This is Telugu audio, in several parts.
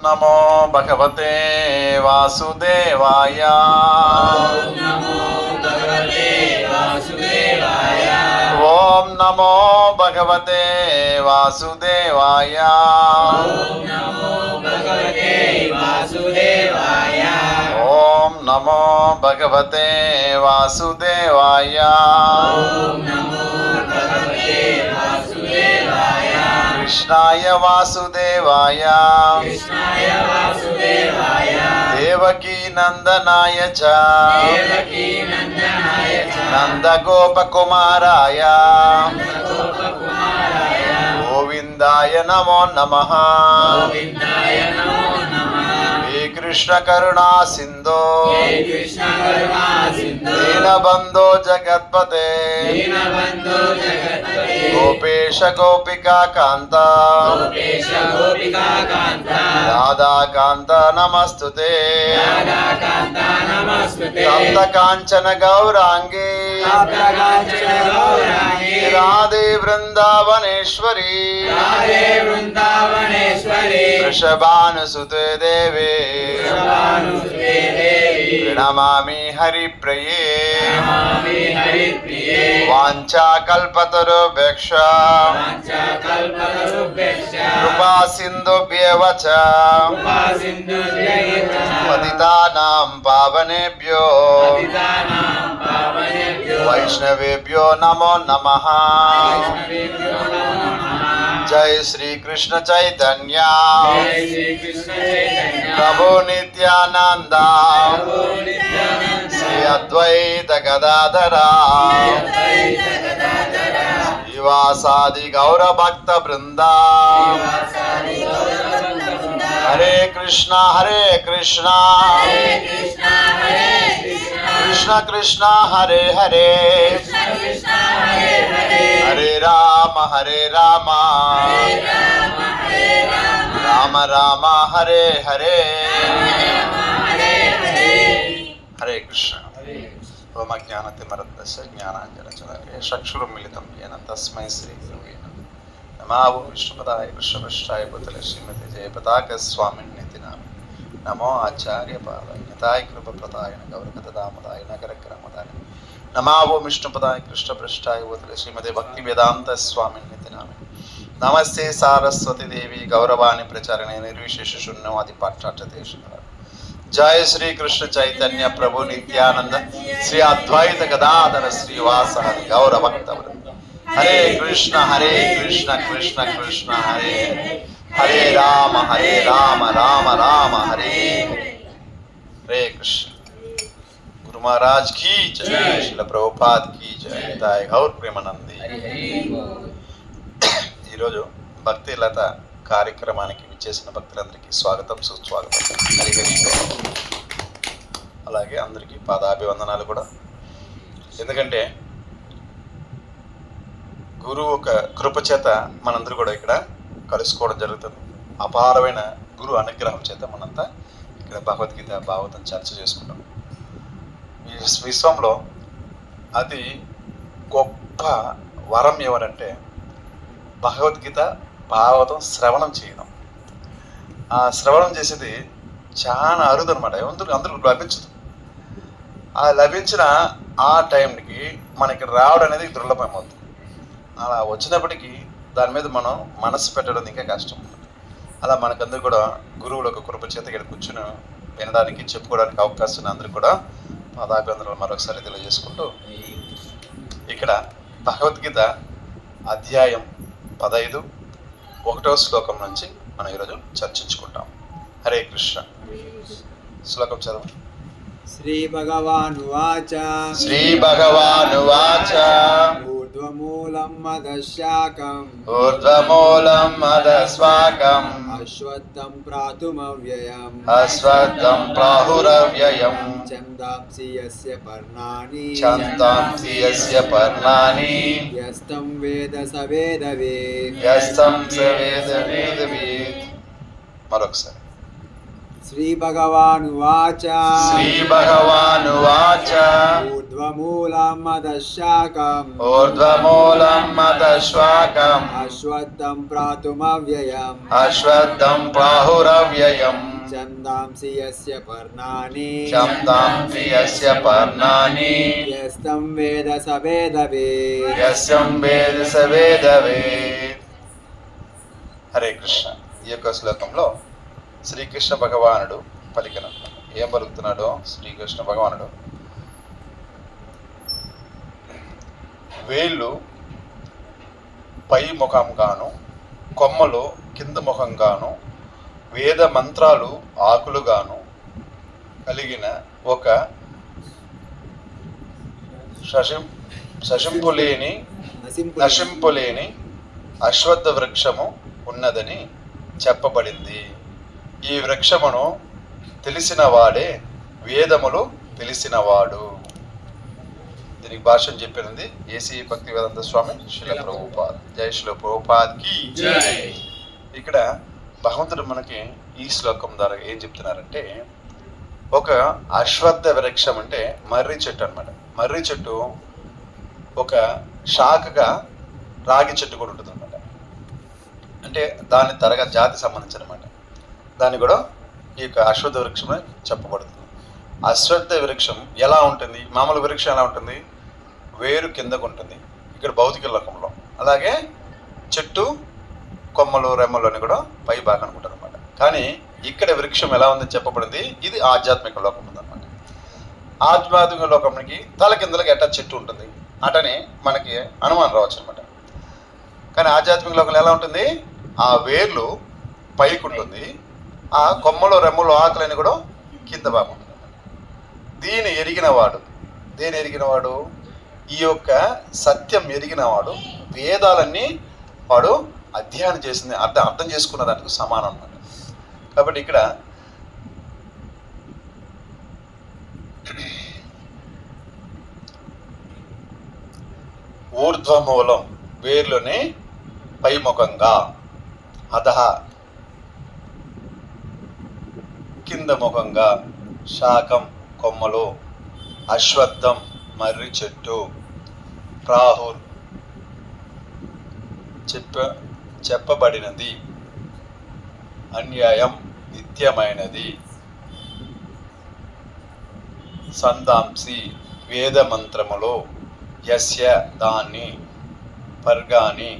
నమో భగవతే వాసుదేవాయ. ఓం నమో భగవతే వాసుదేవాయ. ఓం నమో భగవతే వాసుదేవాయ. కృష్ణాయ వాసుదేవాయ. దేవకీ నందనాయ చ నందగోపకుమారాయ గోవిందాయ నమో నమః. హే కృష్ణ కరుణా సింధో దీనబంధో జగత్పతే గోపేశ గోపికా కాంత రాధాకాంత నమస్తుతే. తప్త కాంచన గౌరాంగే రాధే వృందావనేశ్వరి వృషభానుసుతే దేవే ప్రణమామి హరిప్రియే. వాంఛాకల్పతరుభ్యక్ష కృపా సింధుభ్యేవ చ పతితానాం పావనేభ్యో వైష్ణవేభ్యో నమో నమః. జై శ్రీ కృష్ణ చైతన్య ప్రభు నిత్యానంద శ్రీ అద్వైత గదాధర శ్రీవాసాది గౌర భక్త బృంద. హరే కృష్ణ కృష్ణ కృష్ణ హరే హరే హరే రామ రామ రామ హరే హరే. హరే కృష్ణ. ఓం అజ్ఞానతిమిరన్ధస్య జ్ఞానాంజనశలాకయా చక్షురున్మిలితం యేన తస్మై శ్రీ గురవే నమః. నమో విష్ణుపదాయ కృష్ణపృష్ఠాయ భూతలే శ్రీమతే జయపతాక స్వామిన్నితి నామే. నమో ఆచార్య పాదాయ కృపప్రదాయ గౌరవదామదాయ నగరగ్రామదాయ. నమో విష్ణుపదాయ కృష్ణపృష్ఠాయ భూతలే శ్రీమతే భక్తి వేదాంత స్వామిన్నితి నామే. నమస్తే సారస్వతి దేవి గౌరవాణి ప్రచారణే నిర్విశేష శూన్యవాది పాఠార్థదేశ. జయ శ్రీ కృష్ణ చైతన్య ప్రభు నిత్యానంద శ్రీ అద్వైత గదాధర శ్రీవాసాది గౌర భక్త వృంద. హరే కృష్ణ కృష్ణ కృష్ణ హరే హరే రామ రామ రామ హరే హరే కృష్ణ. గురు మహారాజ్ की जय, श्रील ప్రభుపాద్ की जय, తాయ్ గౌర్ ప్రేమానంది. ఈరోజు భక్తి లత కార్యక్రమానికి విచ్చేసిన భక్తులందరికీ స్వాగతం సుస్వాగతం. అలాగే అందరికీ పాదాభివందనాలు కూడా. ఎందుకంటే గురువు ఒక కృప చేత మనందరూ కూడా ఇక్కడ కలుసుకోవడం జరుగుతుంది. అపారమైన గురు అనుగ్రహం చేత మనంతా ఇక్కడ భగవద్గీత భాగవతం చర్చ చేసుకుంటాం. ఈ విశ్వంలో అతి గొప్ప వరం ఎవరంటే భగవద్గీత భాగవతం శ్రవణం చేయడం. ఆ శ్రవణం చేసేది చాలా అరుదు అనమాట. అందరూ లభించదు. ఆ లభించిన ఆ టైంకి మనకి రావడం అనేది దుర్లభమవుతుంది. అలా వచ్చినప్పటికీ దాని మీద మనం మనసు పెట్టడం ఇంకా కష్టం. అలా మనకందరూ కూడా గురువుల ఒక కృప చేత ఇక్కడ కూర్చుని వినడానికి చెప్పుకోవడానికి అవకాశం అందరూ కూడా పాదాభివందనాలు మరొకసారి తెలియజేసుకుంటూ, ఇక్కడ భగవద్గీత అధ్యాయం 15 1వ శ్లోకం నుంచి మనం ఈరోజు చర్చించుకుంటాం. హరే కృష్ణ. శ్లోకం చదవం. శ్రీ భగవానువాచ ఊర్ధ్వమూలం మదశాకం అశ్వత్థం ప్రాహురవ్యయం ఛందాంసి యస్య పర్ణాని యస్తం వేద స వేదవేద్. మరొకసారి. శ్రీ భగవానువాచ ఊర్ధ్వమూలం ఊర్ధ్వమూలం అధశాఖం ఊర్ధ్వమూలం అధశ్వాకం అశ్వత్థం ప్రాతుమవ్యయం అశ్వత్థం ప్రాహురవ్యయం ఛందాంసి యస్య పర్ణాని ఛందాంసి యస్య పర్ణాని యస్తం వేద స వేదవేత్ యస్యం వేద స వేదవేత్. హరే కృష్ణ. ఈ యొక్క శ్లోకంలో శ్రీకృష్ణ భగవానుడు పలికిన ఏం పలుకుతున్నాడో శ్రీకృష్ణ భగవానుడు, వేళ్ళు పై ముఖంగాను కొమ్మలు కింద ముఖంగాను వేద మంత్రాలు ఆకులుగాను కలిగిన ఒక నశింపులేని అశ్వత్థ వృక్షము ఉన్నదని చెప్పబడింది. ఈ వృక్షమును తెలిసిన వాడే వేదములు తెలిసినవాడు. దీనికి భాష్యం చెప్పినది ఏసీ భక్తివేదాంత స్వామి శ్రీల ప్రభుపాద్. జై శ్రీల ప్రభుపాద్ కి జై. ఇక్కడ భగవంతుడు మనకి ఈ శ్లోకం ద్వారా ఏం చెప్తున్నారంటే, ఒక అశ్వత్థ వృక్షం అంటే మర్రి చెట్టు అనమాట. మర్రి చెట్టు ఒక శాఖగా రాగి చెట్టు కూడా ఉంటుంది అనమాట. అంటే దాని తరగా జాతి సంబంధించి అనమాట. దాన్ని కూడా ఈ యొక్క అశ్వత్థ వృక్షం అని చెప్పబడుతుంది. అశ్వత్థ వృక్షం ఎలా ఉంటుంది? మామూలు వృక్షం ఎలా ఉంటుంది? వేరు కిందకు ఉంటుంది ఇక్కడ భౌతిక లోకంలో. అలాగే చెట్టు కొమ్మలు రెమ్మలు కూడా పై భాగం అనుకుంటారు అనమాట. కానీ ఇక్కడ వృక్షం ఎలా ఉందని చెప్పబడింది, ఇది ఆధ్యాత్మిక లోకం ఉందన్నమాట. ఆధ్యాత్మిక లోకంకి తల కిందలకి ఎట్టా చెట్టు ఉంటుంది అటని మనకి అనుమానం రావచ్చు అనమాట. కానీ ఆధ్యాత్మిక లోకంలో ఎలా ఉంటుంది? ఆ వేర్లు పైకి ఉంటుంది, ఆ కొమ్మలు రెమ్మలు ఆకులని కూడా కింద భాగం ఉంటుంది. దీని ఎరిగినవాడు ఈ యొక్క సత్యం ఎరిగినవాడు వేదాలన్నీ వాడు అధ్యయనం చేసింది అర్థం చేసుకున్న దానికి సమానం అన్నమాట. కాబట్టి ఇక్కడ ఊర్ధ్వమూలం వేర్లోనే పై ముఖంగా, అధః కింద ముఖంగా, శాకం కొమ్మలు, అశ్వత్థం మర్రి చెట్టు, ప్రాహుర్ చెప్పబడినది, అన్యాయం నిత్యమైనది, సందాంసి వేద మంత్రములో, యస్య దాన్ని, పర్గాని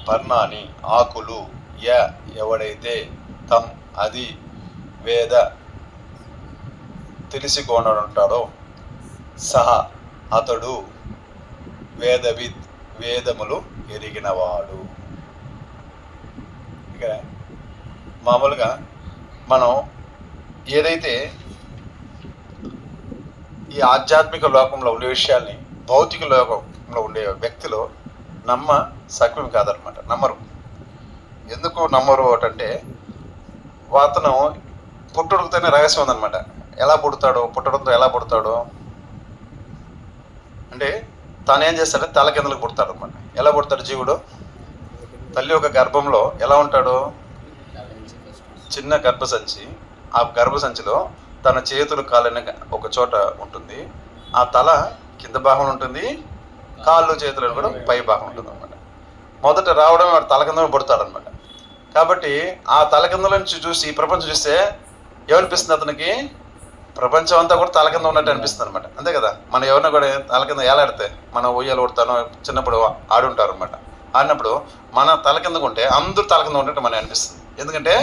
పర్ణాని ఆకులు, ఎవడైతే, తం అది, వేద తెలిసికొనుంటాడో, సహ అతడు, వేదవిత్ వేదములు ఎరిగినవాడు. ఇక మామూలుగా మనం ఏదైతే ఈ ఆధ్యాత్మిక లోకంలో ఉండే విషయాల్ని భౌతిక లోకంలో ఉండే వ్యక్తులు సక్యం కాదనమాట, నమ్మరు. ఎందుకు నమ్మరు అంటే అతను పుట్టుడుతోనే రహస్యం ఉందన్నమాట. ఎలా పుట్టడంతో ఎలా పుడతాడు అంటే తాను ఏం చేస్తాడంటే తల కిందలకు పుడతాడు అనమాట. ఎలా పుడతాడు జీవుడు? తల్లి ఒక గర్భంలో ఎలా ఉంటాడు? చిన్న గర్భసంచి, ఆ గర్భసంచిలో తన చేతులు కాళ్ళని ఒక చోట ఉంటుంది, ఆ తల కింద భాగం ఉంటుంది, కాళ్ళు చేతులను కూడా పై భాగం ఉంటుంది అనమాట. మొదట రావడం వాడు తల కింద పుడతాడు అనమాట. కాబట్టి ఆ తల కింద నుంచి చూసి ప్రపంచం చూస్తే ఏమనిపిస్తుంది అతనికి? ప్రపంచం అంతా కూడా తల కింద ఉన్నట్టు అనిపిస్తుంది అనమాట. అంతే కదా, మనం ఎవరిని కూడా తల కింద ఏలాడితే మనం ఉయ్యాలు కొడతాను చిన్నప్పుడు ఆడుంటారు అనమాట. ఆడినప్పుడు మన తల కిందకు ఉంటే అందరూ తల కింద ఉన్నట్టు మనకి అనిపిస్తుంది. ఎందుకంటే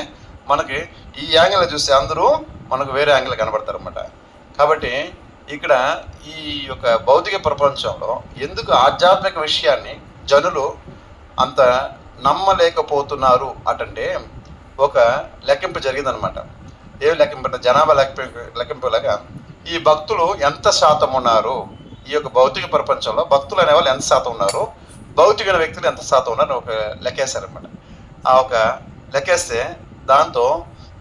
మనకి ఈ యాంగిల్ చూస్తే అందరూ మనకు వేరే యాంగిల్ కనబడతారు అనమాట. కాబట్టి ఇక్కడ ఈ యొక్క భౌతిక ప్రపంచంలో ఎందుకు ఆధ్యాత్మిక విషయాన్ని జనులు అంత నమ్మలేకపోతున్నారు అంటే ఒక లెక్కింపు జరిగిందనమాట. ఏం లెక్కింపు? జనాభా లెక్కింపులాగా ఈ భక్తులు ఎంత శాతం ఉన్నారు, ఈ యొక్క భౌతిక ప్రపంచంలో భక్తులు అనేవాళ్ళు ఎంత శాతం ఉన్నారు, భౌతిక వ్యక్తులు ఎంత శాతం ఉన్నారు ఒక లెక్కేశారనమాట. ఆ ఒక లెక్కేస్తే దాంతో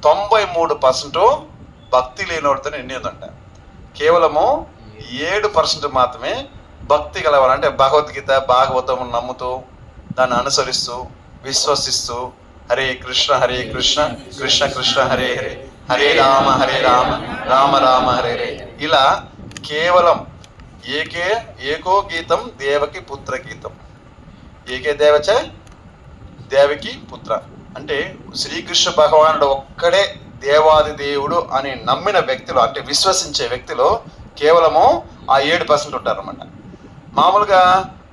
93% భక్తి లేనివాడితో నిండి ఉందంట. కేవలము 7% మాత్రమే భక్తి గలవారు, అంటే భగవద్గీత భాగవతం నమ్ముతూ దాన్ని అనుసరిస్తూ విశ్వసిస్తూ హరే కృష్ణ కృష్ణ కృష్ణ హరే హరే హరే రామ రామ రామ హరే హరే ఇలా కేవలం ఏకో గీతం దేవకి పుత్ర గీతం. ఏకే దేవచ దేవకి పుత్ర అంటే శ్రీకృష్ణ భగవానుడు ఒక్కడే దేవాది దేవుడు అని నమ్మిన వ్యక్తులు, అంటే విశ్వసించే వ్యక్తులు కేవలము ఆ 7% ఉంటారన్నమాట. మామూలుగా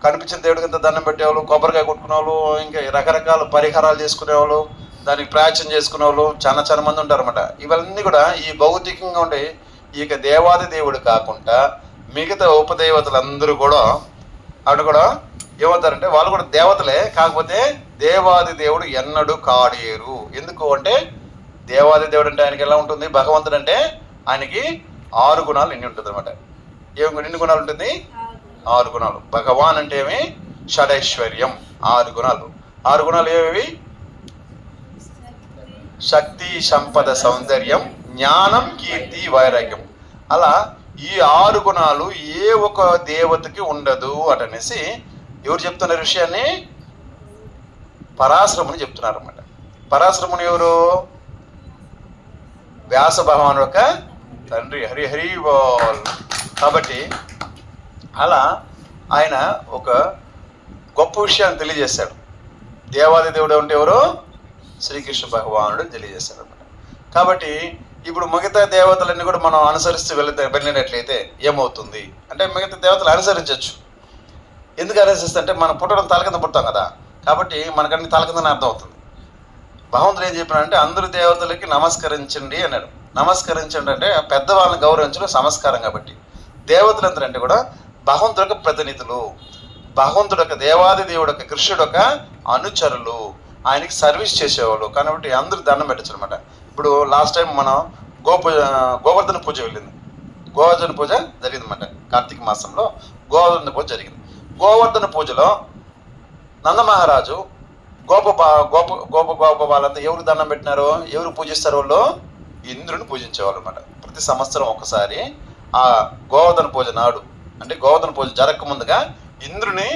కనిపించిన దేవుడికి ఇంత దండం పెట్టేవాళ్ళు, కొబ్బరికాయ కొట్టుకునే వాళ్ళు, ఇంకా రకరకాల పరిహారాలు చేసుకునేవాళ్ళు, దానికి ప్రాచీన చేసుకునే వాళ్ళు చాలా మంది ఉంటారన్నమాట. ఇవన్నీ కూడా ఈ భౌతికంగా ఉండే ఇక దేవాది దేవుడు కాకుండా మిగతా ఉపదేవతలందరూ కూడా అక్కడ కూడా ఏమవుతారంటే వాళ్ళు కూడా దేవతలే, కాకపోతే దేవాది దేవుడు ఎన్నడూ కాడేరు. ఎందుకు అంటే దేవాది దేవుడు అంటే ఆయనకి ఎలా ఉంటుంది, భగవంతుడు అంటే ఆయనకి 6 గుణాలు నిండి ఉంటుంది అనమాట. ఎన్ని గుణాలు ఉంటుంది? 6 గుణాలు. భగవాన్ అంటే ఏమి? షడైశ్వర్యం, 6 గుణాలు. 6 గుణాలు ఏవి? శక్తి, సంపద, సౌందర్యం, జ్ఞానం, కీర్తి, వైరాగ్యం. అలా ఈ 6 గుణాలు ఏ ఒక దేవతకి ఉండదు అటనేసి ఎవరు చెప్తున్నారు విషయాన్ని? పరాశ్రముని చెప్తున్నారు అన్నమాట. పరాశ్రముని ఎవరు? వ్యాస భగవానుడు యొక్క తండ్రి. హరి హరి బోల్. కాబట్టి అలా ఆయన ఒక గొప్ప విషయాన్ని తెలియజేశాడు. దేవాది దేవుడు అంటే ఎవరు? శ్రీకృష్ణ భగవానుడు తెలియజేశాడు అన్నమాట. కాబట్టి ఇప్పుడు మిగతా దేవతలన్నీ కూడా మనం అనుసరిస్తూ వెళ్ళినట్లయితే ఏమవుతుంది అంటే, మిగతా దేవతలు అనుసరించవచ్చు. ఎందుకు అనుసరిస్తుంటే మనం పుట్టడం తల కింద పుడతాం కదా, కాబట్టి మనకన్నీ తల కిందని అర్థం అవుతుంది. భగవంతుడు ఏం చెప్పినాడంటే అందరు దేవతలకి నమస్కరించండి అన్నాడు. నమస్కరించండి అంటే పెద్దవాళ్ళని గౌరవించడం సంస్కారం. కాబట్టి దేవతలు ఎంతంటే కూడా భగవంతుడు యొక్క ప్రతినిధులు, భగవంతుడు యొక్క దేవాది దేవుడు యొక్క కృష్ణుడు యొక్క అనుచరులు, ఆయనకి సర్వీస్ చేసేవాళ్ళు. కాబట్టి అందరూ దండం పెట్టచ్చు అనమాట. ఇప్పుడు లాస్ట్ టైం మనం గోవర్ధన పూజ వెళ్ళింది. గోవర్ధన పూజ జరిగిందన్నమాట. కార్తీక మాసంలో గోవర్ధన పూజ జరిగింది. గోవర్ధన పూజలో నందమహారాజు గోప వాళ్ళంతా ఎవరు దండం పెట్టినారో, ఎవరు పూజిస్తారు? వాళ్ళు ఇంద్రుని పూజించేవాళ్ళు అనమాట. ప్రతి సంవత్సరం ఒకసారి ఆ గోవర్ధన పూజ నాడు, అంటే గోవర్ధన పూజ జరగక ముందుగా ఇంద్రుని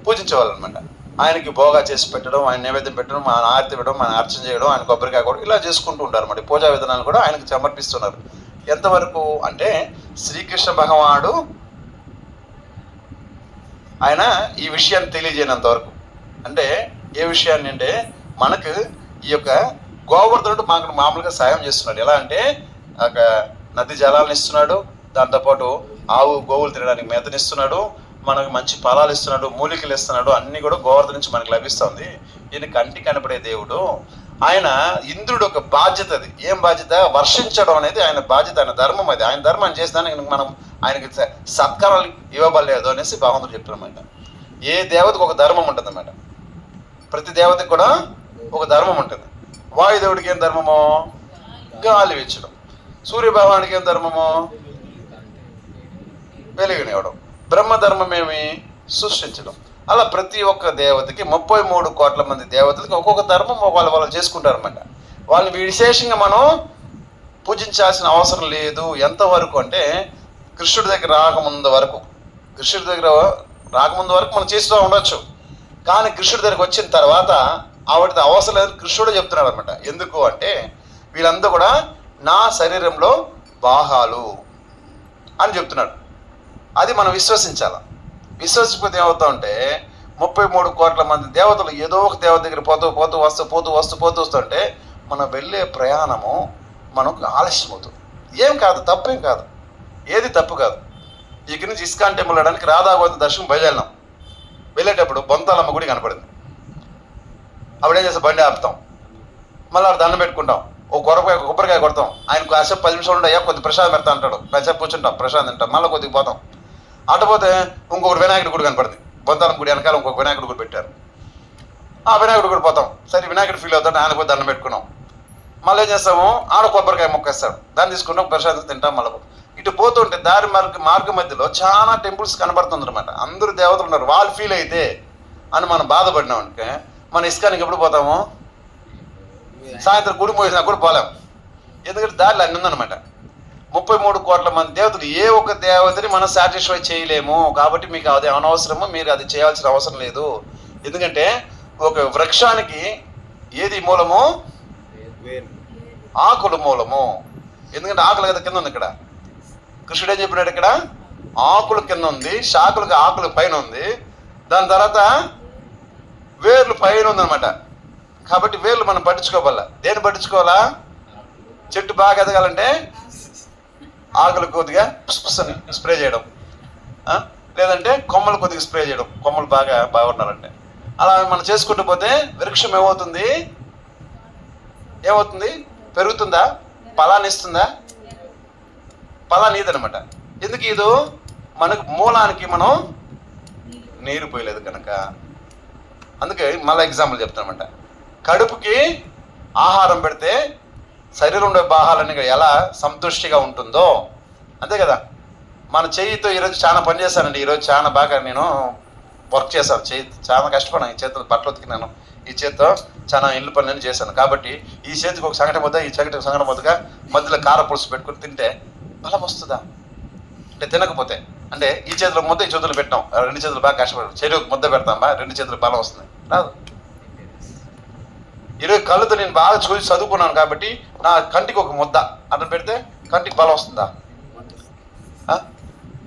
పూజించేవాళ్ళు అనమాట. ఆయనకి భోగా చేసి పెట్టడం, ఆయన నైవేద్యం పెట్టడం, ఆయన ఆరతి పెట్టడం, ఆయన అర్చన చేయడం, ఆయన కొబ్బరికాయ కూడా ఇలా చేసుకుంటూ ఉంటారు అన్నమాట. పూజా విధానాలు కూడా ఆయనకు సమర్పిస్తున్నారు. ఎంతవరకు అంటే శ్రీకృష్ణ భగవానుడు ఆయన ఈ విషయాన్ని తెలియజేయనంత వరకు. అంటే ఏ విషయాన్ని అంటే మనకు ఈ యొక్క గోవర్ధనుడు మనకు మామూలుగా సాయం చేస్తున్నాడు. ఎలా అంటే ఒక నది జలాలను ఇస్తున్నాడు, దాంతోపాటు గోవులు తినడానికి మేతనిస్తున్నాడు, మనకు మంచి ఫలాలు ఇస్తున్నాడు, మూలికలు ఇస్తున్నాడు, అన్నీ కూడా గోవర్ధన నుంచి మనకు లభిస్తుంది. ఈయన కంటి కనపడే దేవుడు. ఆయన ఇంద్రుడు ఒక బాధ్యత. అది ఏం బాధ్యత? వర్షించడం అనేది ఆయన బాధ్యత, ఆయన ధర్మం. అది ఆయన ధర్మం చేసేదానికి మనం ఆయనకి సత్కారాలు ఇవ్వబడలేదు అనేసి భగవంతుడు చెప్తున్నమాట. ఏ దేవతకు ఒక ధర్మం ఉంటుంది అన్నమాట. ప్రతి దేవతకి కూడా ఒక ధర్మం ఉంటుంది. వాయుదేవుడికి ఏం ధర్మమో? గాలి వీచడం. సూర్యభగవానికి ఏం ధర్మమో? వెలుగునివ్వడం. బ్రహ్మధర్మం ఏమి? సృష్టించడం. అలా ప్రతి ఒక్క దేవతకి 33 కోట్ల మంది దేవతలకి ఒక్కొక్క ధర్మం వాళ్ళు చేసుకుంటారు అన్నమాట. వాళ్ళని విశేషంగా మనం పూజించాల్సిన అవసరం లేదు. ఎంతవరకు అంటే కృష్ణుడి దగ్గర రాకముందు వరకు మనం చేస్తూ ఉండొచ్చు. కానీ కృష్ణుడి దగ్గరికి వచ్చిన తర్వాత ఆవిడతో అవసరం లేదు కృష్ణుడు చెప్తున్నాడు అనమాట. ఎందుకు అంటే వీళ్ళంతా కూడా నా శరీరంలో భాగాలు అని చెప్తున్నాడు. అది మనం విశ్వసించాలి. విశ్వసించకపోతే ఏమవుతా ఉంటే 33 కోట్ల మంది దేవతలు ఏదో ఒక దేవత దగ్గర పోతూ వస్తుంటే మనం వెళ్ళే ప్రయాణము మనకు ఆలస్యం అవుతుంది. ఏం కాదు, తప్పేం కాదు, ఏది తప్పు కాదు. ఇక్కడి నుంచి ఇస్కాన్ టెంపుల్ వెళ్ళడానికి రాధాగోవింద దర్శనం బయలుదేరినాం. వెళ్ళేటప్పుడు బొంతాలమ్మ గుడి కనపడింది. అప్పుడేం చేస్తాం? బండి ఆపుతాం, మళ్ళీ దండం పెట్టుకుంటాం, కొబ్బరికాయ కొడతాం. ఆయన కాసేపు 10 నిమిషాలు ఉండయా కొద్ది ప్రసాదం పెడతా అంటాడు. కాసేపు కూర్చుంటాం, ప్రసాదం తింటాం, మళ్ళీ కొద్దిగా పోతాం. అటుపోతే ఇంకొకటి వినాయకుడి గుడి కనపడింది. బొంతాలం గుడి వెనకాల ఇంకొక వినాయకుడి గుడి పెట్టారు. ఆ వినాయకుడి గుడి పోతాం. సరే వినాయకుడు ఫీల్ అవుతాడు, ఆయన పోయి దండం పెట్టుకున్నాం. మళ్ళీ ఏం చేస్తాము? ఆడ కొబ్బరికాయ మొక్కేస్తాడు, దాన్ని తీసుకుంటాం, ప్రసాదం తింటాం. మళ్ళీ ఇటు పోతుంటే దారి మార్గ మధ్యలో చాలా టెంపుల్స్ కనబడుతుంది అనమాట. అందరూ దేవతలు ఉన్నారు. వాళ్ళు ఫీల్ అయితే అని మనం బాధపడినాం అంటే మన ఇస్కానికి ఎప్పుడు పోతాము? సాయంత్రం గుడి పోసినా కూడా పోలేం. ఎందుకంటే దారిలో అన్ని ఉందన్నమాట. 33 కోట్ల మంది దేవతలు, ఏ ఒక్క దేవతని మనం సాటిస్ఫై చేయలేము. కాబట్టి మీకు అది అనవసరము, మీరు అది చేయాల్సిన అవసరం లేదు. ఎందుకంటే ఒక వృక్షానికి ఏది మూలము? ఆకులు మూలము. ఎందుకంటే ఆకులు కదా కింద ఉంది. ఇక్కడ కృష్ణుడు ఏం చెప్పినాడు? ఇక్కడ ఆకుల కింద ఉంది, శాఖలకు ఆకులు పైన ఉంది, దాని తర్వాత వేర్లు పైన ఉందన్నమాట. కాబట్టి వేర్లు మనం పట్టించుకోవాలా. దేన్ని పట్టించుకోవాలా? చెట్టు బాగా ఎదగాలంటే ఆకులు కొద్దిగా పుష్పుసని స్ప్రే చేయడం, లేదంటే కొమ్మలు కొద్దిగా స్ప్రే చేయడం, కొమ్మలు బాగా ఉండాలంటే. అలా మనం చేసుకుంటూ పోతే వృక్షం ఏమవుతుంది? పెరుగుతుందా? ఫలాన్ని ఇస్తుందా? ఫలాన్ని ఇదనమాట. ఎందుకు ఇది? మనకు మూలానికి మనం నీరు పోయలేదు కనుక. అందుకే మళ్ళీ ఎగ్జాంపుల్ చెప్తానమాట. కడుపుకి ఆహారం పెడితే శరీరంలో ఉండే భాగాలన్నీ ఎలా సంతుష్టిగా ఉంటుందో, అంతే కదా. మన చేయితో ఈరోజు చాలా పని చేశానండి. ఈరోజు చాలా బాగా నేను వర్క్ చేశాను. చాలా కష్టపడినాను. ఈ చేతితో బట్టలు ఉతికినాను, ఈ చేతితో చాలా ఇల్లు పనులన్నీ చేశాను. కాబట్టి ఈ చేతికి ఒక సంగటి ముద్ద, ఈ చేతికి సంగటి ముద్దగా మధ్యలో కార పులుసు పెట్టుకుని తింటే బలం వస్తుందా? అంటే తినకపోతే, అంటే ఈ చేతిలో ముద్ద, ఈ చేతులు పెట్టాం, రెండు చేతులు బాగా కష్టపడతాం, చెరువుకు ముద్ద పెడతాం, రెండు చేతులు బలం వస్తుంది? రాదు. ఈరోజు కళ్ళుతో నేను బాగా చూసి చదువుకున్నాను కాబట్టి నా కంటికి ఒక ముద్ద అట్లా పెడితే కంటికి బలం వస్తుందా?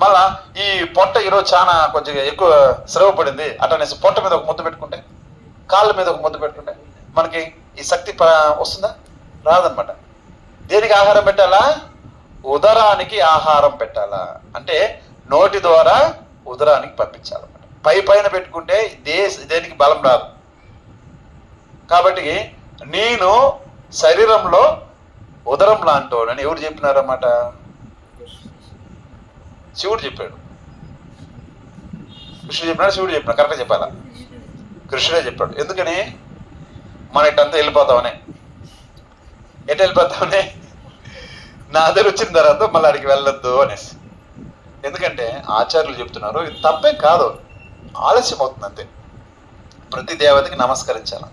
మళ్ళా ఈ పొట్ట ఈరోజు చాలా కొంచెం ఎక్కువ శ్రమ పడింది అటనేసి పొట్ట మీద ఒక ముద్ద పెట్టుకుంటే, కాళ్ళ మీద ఒక ముద్ద పెట్టుకుంటే మనకి ఈ శక్తి వస్తుందా? రాదనమాట. దేనికి ఆహారం పెట్టాలా? ఉదరానికి ఆహారం పెట్టాలా. అంటే నోటి ద్వారా ఉదరానికి పంపించాలన్నమాట. పైన పెట్టుకుంటే దేనికి బలం రాదు. కాబట్టి నేను శరీరంలో ఉదరం లాంటోనని ఎవరు చెప్పినారన్నమాట? శివుడు చెప్పాడు. కృష్ణుడు చెప్పినాడు, శివుడు చెప్పినాడు? కరెక్ట్గా చెప్పాలా? కృష్ణుడే చెప్పాడు. ఎందుకని? మన ఇట్టంతా వెళ్ళిపోతామని. ఎటు వెళ్ళిపోతామని? నా దగ్గర వచ్చిన తర్వాత మళ్ళీ అడిగి వెళ్ళొద్దు అనేసి. ఎందుకంటే ఆచార్యులు చెప్తున్నారు, ఇది తప్పే కాదు, ఆలస్యం అవుతుంది అంతే. ప్రతి దేవతకి నమస్కరించాలి.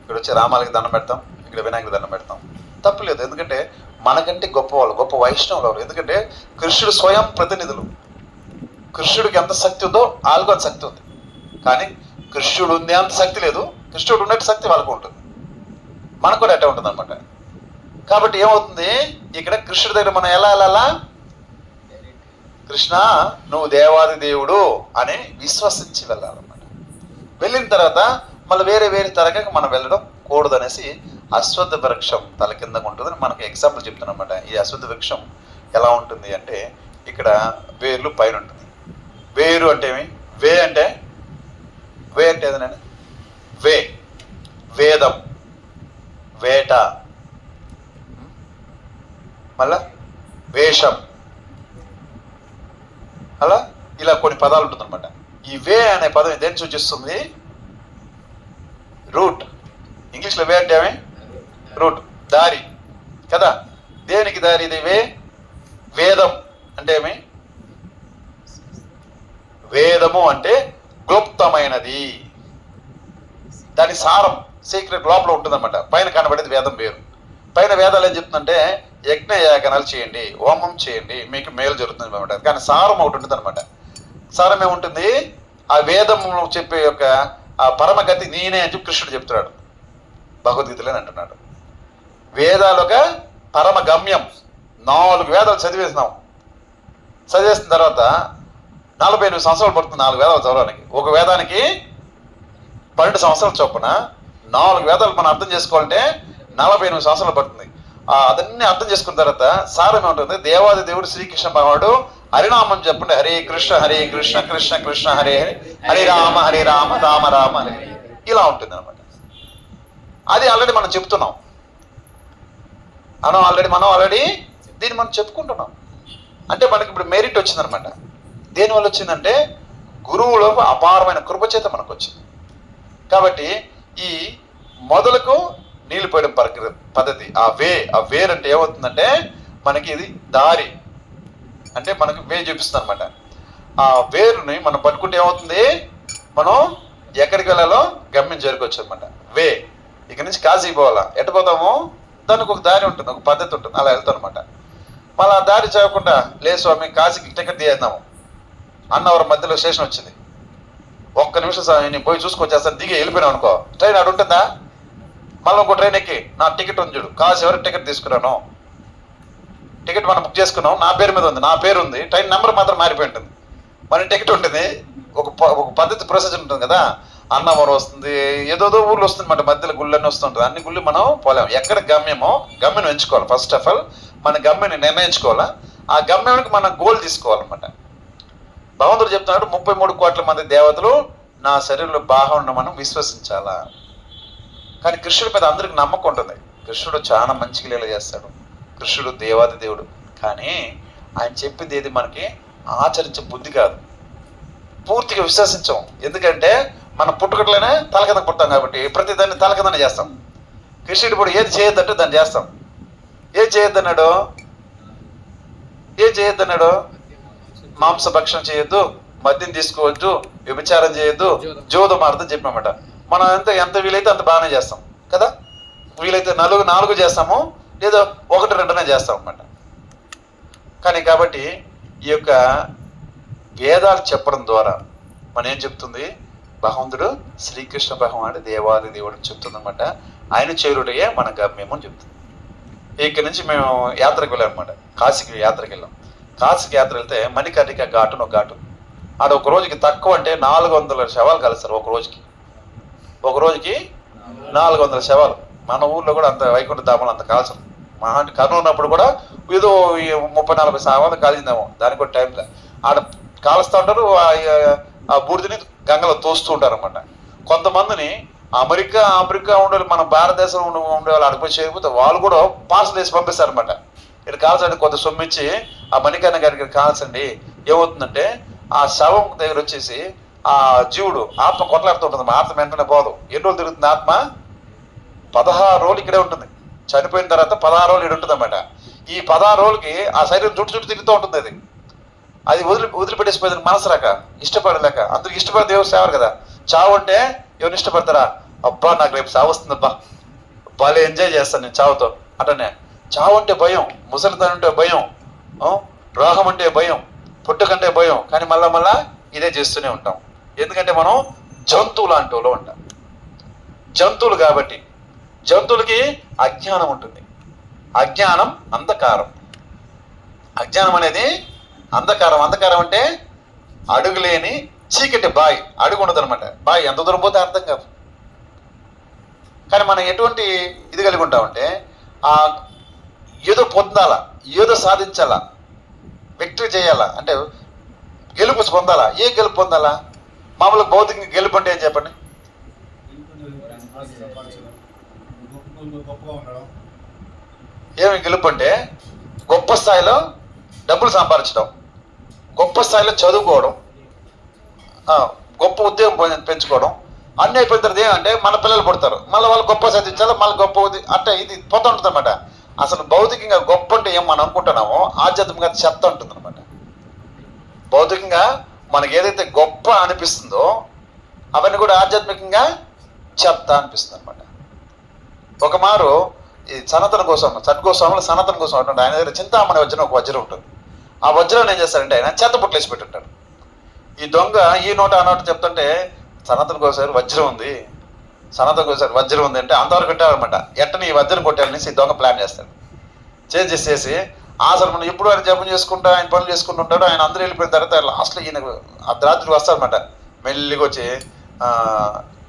ఇక్కడ వచ్చి రామాలకి దండం పెడతాం, ఇక్కడ వినాయకుడికి దండం పెడతాం, తప్పులేదు. ఎందుకంటే మనకంటే గొప్పవాళ్ళు, గొప్ప వైష్ణవులు ఎవరు? ఎందుకంటే కృష్ణుడు స్వయం ప్రతినిధులు. కృష్ణుడికి ఎంత శక్తి ఉందో వాళ్ళకు అంత శక్తి ఉంది. కానీ కృష్ణుడు ఉంది అంత శక్తి లేదు, కృష్ణుడు ఉన్నట్టు శక్తి వాళ్ళకు ఉంటుంది, మనకు కూడా అట్టే ఉంటుంది అనమాట. కాబట్టి ఏమవుతుంది? ఇక్కడ కృష్ణుడి దగ్గర మనం ఎలా వెళ్ళాలా? కృష్ణ నువ్వు దేవాది దేవుడు అని విశ్వసించి వెళ్ళాలన్నమాట. వెళ్ళిన తర్వాత మళ్ళీ వేరే తరగతి మనం వెళ్ళడం కూడదు అనేసి అశ్వత్థ వృక్షం తల కింద ఉంటుందని మనకు ఎగ్జాంపుల్ చెప్తున్నమాట. ఈ అశ్వత్థ వృక్షం ఎలా ఉంటుంది అంటే ఇక్కడ వేర్లు పైన ఉంటుంది. వేరు అంటే ఏమి? వే అంటే ఏదైనా వేదం, వేట, మళ్ళా వేషం, అలా ఇలా కొన్ని పదాలు ఉంటుందన్నమాట. ఈ వే అనే పదం దేన్ని సూచిస్తుంది? రూట్. ఇంగ్లీష్లో వే అంటే ఏమి? రూట్, దారి కదా. దేనికి దారి ఇది? వేదం అంటే ఏమి? వేదము అంటే గుప్తమైనది, దాని సారం సీక్రెట్ లోపల ఉంటుందన్నమాట. పైన కనబడేది వేదం వేరు. పైన వేదాలు ఏం చెప్తుందంటే యజ్ఞ యాగనాలు చేయండి, హోమం చేయండి, మీకు మేలు జరుగుతుంది అనమాట. కానీ సారం ఒకటి ఉంటుంది అనమాట. సారం ఏముంటుంది? ఆ వేదము చెప్పే యొక్క ఆ పరమగతి నేనే అని చెప్పి కృష్ణుడు చెప్తున్నాడు భగవద్గీతలో అంటున్నాడు. వేదాలుగా పరమ గమ్యం. 4 వేదాలు చదివేసిన తర్వాత 48 సంవత్సరాలు పడుతుంది 4 వేదాలు చదవడానికి. ఒక వేదానికి 12 సంవత్సరాల చొప్పున 4 వేదాలు మనం అర్థం చేసుకోవాలంటే 48 సంవత్సరాలు పడుతుంది. అదన్నీ అర్థం చేసుకున్న తర్వాత సారం ఏముంటుంది? దేవాది దేవుడు శ్రీకృష్ణ భగవానుడు హరినామం చెప్పండి, హరే కృష్ణ కృష్ణ కృష్ణ హరే హరి, హరే రామ రామ రామ హరే, ఇలా ఉంటుంది అనమాట. అది ఆల్రెడీ మనం చెప్తున్నాం, మనం ఆల్రెడీ దీన్ని మనం చెప్పుకుంటున్నాం. అంటే మనకి ఇప్పుడు మెరిట్ వచ్చిందనమాట. దేనివల్ల వచ్చిందంటే గురువులో అపారమైన కృపచేత మనకు వచ్చింది. కాబట్టి ఈ మొదలకు నీళ్ళు పోయడం పద్ధతి, ఆ వేర్ అంటే ఏమవుతుందంటే మనకి ఇది దారి అంటే మనకి వే చూపిస్తుంది అనమాట. ఆ వేరుని మనం పట్టుకుంటే ఏమవుతుంది? మనం ఎక్కడికి వెళ్ళాలో గమ్యం చేరుకోవచ్చు అనమాట. వే ఇక్కడ నుంచి కాశీకి పోవాలా, ఎటు పోతాము? దానికి ఒక దారి ఉంటుంది, ఒక పద్ధతి ఉంటుంది, అలా వెళ్తాం అనమాట. మళ్ళీ ఆ దారి చేయకుండా లేదు స్వామి కాశీకి టికెట్ తీయేద్దాము, అన్నవరం మధ్యలో స్టేషన్ వచ్చింది, ఒక్క నిమిషం నేను పోయి చూసుకొచ్చేస్తాను, దిగి వెళ్ళిపోయినాం అనుకో, ట్రైన్ అటు ఉంటుందా? మళ్ళీ ఇంకో ట్రైన్ ఎక్కి నా టికెట్ ఉంది చూడు, కాశీ ఎవరికి టికెట్ తీసుకురాను, టికెట్ మనం బుక్ చేసుకున్నాం, నా పేరు మీద ఉంది, నా పేరు ఉంది, ట్రైన్ నెంబర్ మాత్రం మారిపోయి ఉంటుంది. మన టికెట్ ఉంటుంది, ఒక పద్ధతి ప్రొసీజర్ ఉంటుంది కదా. అన్నవరం వస్తుంది, ఏదోదో ఊర్లు వస్తుంది మాట, మధ్యలో గుళ్ళన్నీ వస్తుంటుంది. అన్ని గుళ్ళు మనం పోలేము. ఎక్కడ గమ్యం ఎంచుకోవాలి. ఫస్ట్ ఆఫ్ ఆల్ మన గమ్యాన్ని నిర్ణయించుకోవాలా. ఆ గమ్యానికి మనం గోల్ తీసుకోవాలన్నమాట. భగవంతుడు చెప్తున్నాడు 33 కోట్ల మంది దేవతలు నా శరీరంలో బాగా ఉన్న మనం విశ్వసించాలా. కానీ కృష్ణుడి మీద అందరికి నమ్మకం ఉంటుంది. కృష్ణుడు చాలా మంచి లీల చేస్తాడు, కృష్ణుడు దేవాది దేవుడు. కానీ ఆయన చెప్పింది ఏది మనకి ఆచరించే బుద్ధి కాదు, పూర్తిగా విశ్వసించాం. ఎందుకంటే మనం పుట్టుకట్లోనే తలకింద పుట్టాం కాబట్టి ప్రతి దాన్ని తలకిందనే చేస్తాం. కృష్ణుడు ఇప్పుడు ఏది చేయొద్దంటే దాన్ని చేస్తాం. ఏం చేయొద్దన్నాడు? మాంసభక్షణ చేయొద్దు, మద్యం తీసుకోవద్దు, వ్యభిచారం చేయొద్దు, జోదం ఆడదని చెప్పామట. మనం ఎంత వీలైతే అంత బాగానే చేస్తాం కదా. వీలైతే 4 చేస్తాము, లేదా 1-2 చేస్తాం అన్నమాట. కానీ కాబట్టి ఈ యొక్క వేదాలు చెప్పడం ద్వారా మనం ఏం చెప్తుంది? భగవంతుడు శ్రీకృష్ణ భగవానుడు దేవాది దేవుడు చెప్తుంది అనమాట. ఆయన చేరుటయే మన గమ్యము అని చెప్తుంది. ఇక్కడి నుంచి మేము యాత్రకు వెళ్ళాం అనమాట. కాశీకి యాత్రకు వెళ్ళాం. కాశీకి యాత్ర వెళ్తే మణికర్ణిక ఘాటు ఒక ఘాటు. ఆడ ఒక రోజుకి తక్కువ అంటే 400 శవాలు కలుస్తారు. ఒక రోజుకి 400 శవాలు. మన ఊర్లో కూడా అంత వైకుంఠ ధామాలు అంత కాల్చరు. మా అంటే కర్నూలు ఉన్నప్పుడు కూడా ఏదో 30-40 శవాలు కాలిందేమో, దానికి కూడా టైంలో ఆడ కాలుస్తూ ఉంటారు. ఆ బూడిదని గంగలో తోస్తూ ఉంటారు అనమాట. కొంతమందిని అమెరికా ఉండే మన భారతదేశంలో ఉండే వాళ్ళు అడిగిపోయి చేయకపోతే వాళ్ళు కూడా పార్సల్ వేసి పంపిస్తారనమాట. ఇక్కడ కాల్చండి, కొంత సొమ్మిచ్చి ఆ మణికర్ణ గారికి కాల్చండి. ఏమవుతుందంటే ఆ శవం దగ్గర వచ్చేసి ఆ జీవుడు ఆత్మ కొట్లాడుతూ ఉంటుంది. ఆత్మ వెంటనే పోదు. ఎన్ని రోజులు తిరుగుతుంది ఆత్మ? 16 రోజులు ఇక్కడే ఉంటుంది. చనిపోయిన తర్వాత 16 రోజులు ఇక్కడ ఉంటుంది అన్నమాట. ఈ 16 రోజులకి ఆ శరీరం చుట్టూ తిరుగుతూ ఉంటుంది. అది వదిలిపెట్టేసిపోయింది మనసు రాక, ఇష్టపడలేక. అందరికి ఇష్టపడితే ఎవరు సేవరు కదా. చావు అంటే ఎవరిని ఇష్టపడతారా? అబ్బా నాకు రేపు చావు వస్తుందబ్బా, భలే ఎంజాయ్ చేస్తాను నేను చావుతో. అటనే చావు అంటే భయం, ముసలితనం అంటే భయం, రోగం అంటే భయం, పుట్టుకంటే భయం. కానీ మళ్ళా ఇదే చేస్తూనే ఉంటాం. ఎందుకంటే మనం జంతువు లాంటి వాళ్ళు ఉంటాం. జంతువులు కాబట్టి జంతువులకి అజ్ఞానం ఉంటుంది. అజ్ఞానం అంధకారం. అజ్ఞానం అనేది అంధకారం. అంధకారం అంటే అడుగులేని చీకటి బాయ్. అడుగు ఉండదు అనమాట. బాయ్ ఎంత దూరం పోతే అర్థం కాదు. కానీ మనం ఎటువంటి ఇది కలిగి ఉంటామంటే ఏదో పొందాలా, ఏదో సాధించాలా, విక్టరీ చేయాలా, అంటే గెలుపు పొందాలా. ఏ గెలుపు పొందాలా? మామూలుగా భౌతికంగా గెలుపు అంటే ఏం చెప్పండి? ఏమి గెలుపు అంటే గొప్ప స్థాయిలో డబ్బులు సంపాదించడం, గొప్ప స్థాయిలో చదువుకోవడం, గొప్ప ఉద్యోగం పెంచుకోవడం. అన్నీ అయిపోయిన తర్వాత ఏమంటే మన పిల్లలు పుడతారు, మళ్ళీ వాళ్ళు గొప్ప సాధించాలి, మళ్ళీ గొప్ప అంటే ఇది పోతూ ఉంటుంది అనమాట. అసలు భౌతికంగా గొప్ప అంటే ఏం మనం అనుకుంటున్నామో ఆధ్యాత్మికంగా చెత్త ఉంటుంది అనమాట. భౌతికంగా మనకి ఏదైతే గొప్ప అనిపిస్తుందో అవన్నీ కూడా ఆధ్యాత్మికంగా చెత్త అనిపిస్తుంది అనమాట. ఒక మారు ఈ సనాతన కోసం సద్గోస్వాములు సనాతన కోసం అంటుంటే ఆయన దగ్గర చింతామణి వజ్రం ఒక వజ్రం ఉంటుంది. ఆ వజ్రాన్ని ఏం చేస్తారంటే ఆయన చెత్త పుట్లేసి పెట్టుంటాడు. ఈ దొంగ ఈ నోట ఆ నోట చెప్తుంటే సనాతన కోసం వజ్రం ఉంది, సనాతన కోసం వజ్రం ఉంది అంటే అంతవరకు పెట్టారనమాట. ఎట్టని ఈ వజ్రం కొట్టాలనేసి ఈ దొంగ ప్లాన్ చేస్తాడు. చేసి అసలు మనం ఎప్పుడు ఆయన జపం చేసుకుంటా ఆయన పనులు చేసుకుంటుంటాడు. ఆయన అందరూ వెళ్ళిపోయిన తర్వాత లాస్ట్లో ఈయన అర్ధరాత్రి వస్తాడనమాట. మెల్లిగా వచ్చి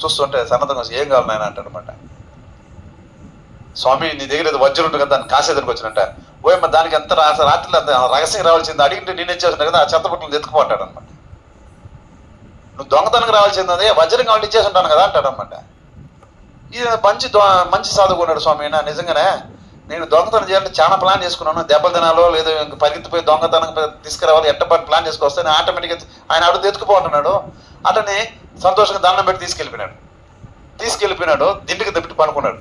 చూస్తుంటే సనాతన కోసం ఏం కావాలి ఆయన అంటాడు అనమాట. స్వామి నీ దగ్గర ఏదో వజ్రం ఉంటుంది కదా, దాన్ని కాసేదానికి వచ్చినట్ట. ఓయమ్మ దానికి ఎంత రాత్రిలో అంత రహస్యంగా రావాల్సింది, అడిగింటే నేను ఇచ్చేస్తున్నా కదా, ఆ చెత్త పుట్టలు ఎత్తుకుపోంటాడు అనమాట. నువ్వు దొంగతనంగా రావాల్సింది అదే వజ్రం కావాలి ఇచ్చేసి ఉంటాను కదా అంటాడు అనమాట. ఇది మంచి సాధుకున్నాడు స్వామి. నిజంగానే నేను దొంగతనం చేయాలంటే చాలా ప్లాన్ చేసుకున్నాను. దెబ్బలు తినాలో లేదో ఇంక పరిగెత్తిపోయి దొంగతనం తీసుకురావాలి, ఎట్టపడి ప్లాన్ చేసుకొస్తే ఆటోమేటిక్గా ఆయన అడుగు ఎత్తుకుపోంటున్నాడు. అతన్ని సంతోషంగా దండం పెట్టి తీసుకెళ్ళిపోయినాడు. దిండికి దెబ్బటి పనుకున్నాడు.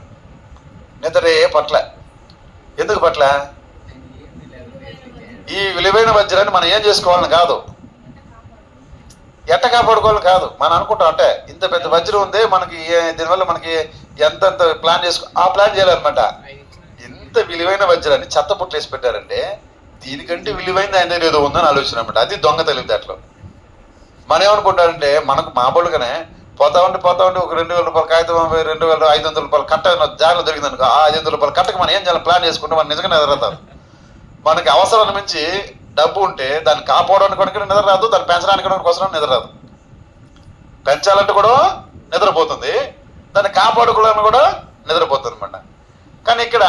నిద్రే పట్ల. ఎందుకు పట్ల? ఈ విలువైన వజ్రాన్ని మనం ఏం చేసుకోవాలని కాదు, ఎట్ట కాపాడుకోవాలని కాదు. మనం అనుకుంటాం అంటే ఇంత పెద్ద వజ్రం ఉంది మనకి, దీనివల్ల మనకి ఎంత ప్లాన్ ఆ ప్లాన్ చేయాలన్నమాట. ఇంత విలువైన వజ్రాన్ని చెత్త పుట్లేసి పెట్టారంటే దీనికంటే విలువైంది ఆయన ఏదో ఉందని ఆలోచన అనమాట. అది దొంగ తెలివితేటలు. మనం ఏమనుకుంటారంటే మనకు మామూలుగానే పోతా ఉండి ఒక 2,000 రూపాయల కాగితం, 2,500 రూపాయలు కట్ట జాగ్రత్త దొరికింది అనుకో, ఆ 500 రూపాయల కట్టకు మనం ఏం చేయాలి ప్లాన్ చేసుకుంటే మనం నిజంగానే ఎదురవుతారు. మనకి అవసరాన్ని మించి డబ్బు ఉంటే దాన్ని కాపాడడానికి కూడా నిద్ర రాదు, దాన్ని పెంచడానికి కోసం నిద్ర రాదు. పెంచాలంటే కూడా నిద్రపోతుంది, దాన్ని కాపాడుకోవడానికి కూడా నిద్రపోతుంది అనమాట. కానీ ఇక్కడ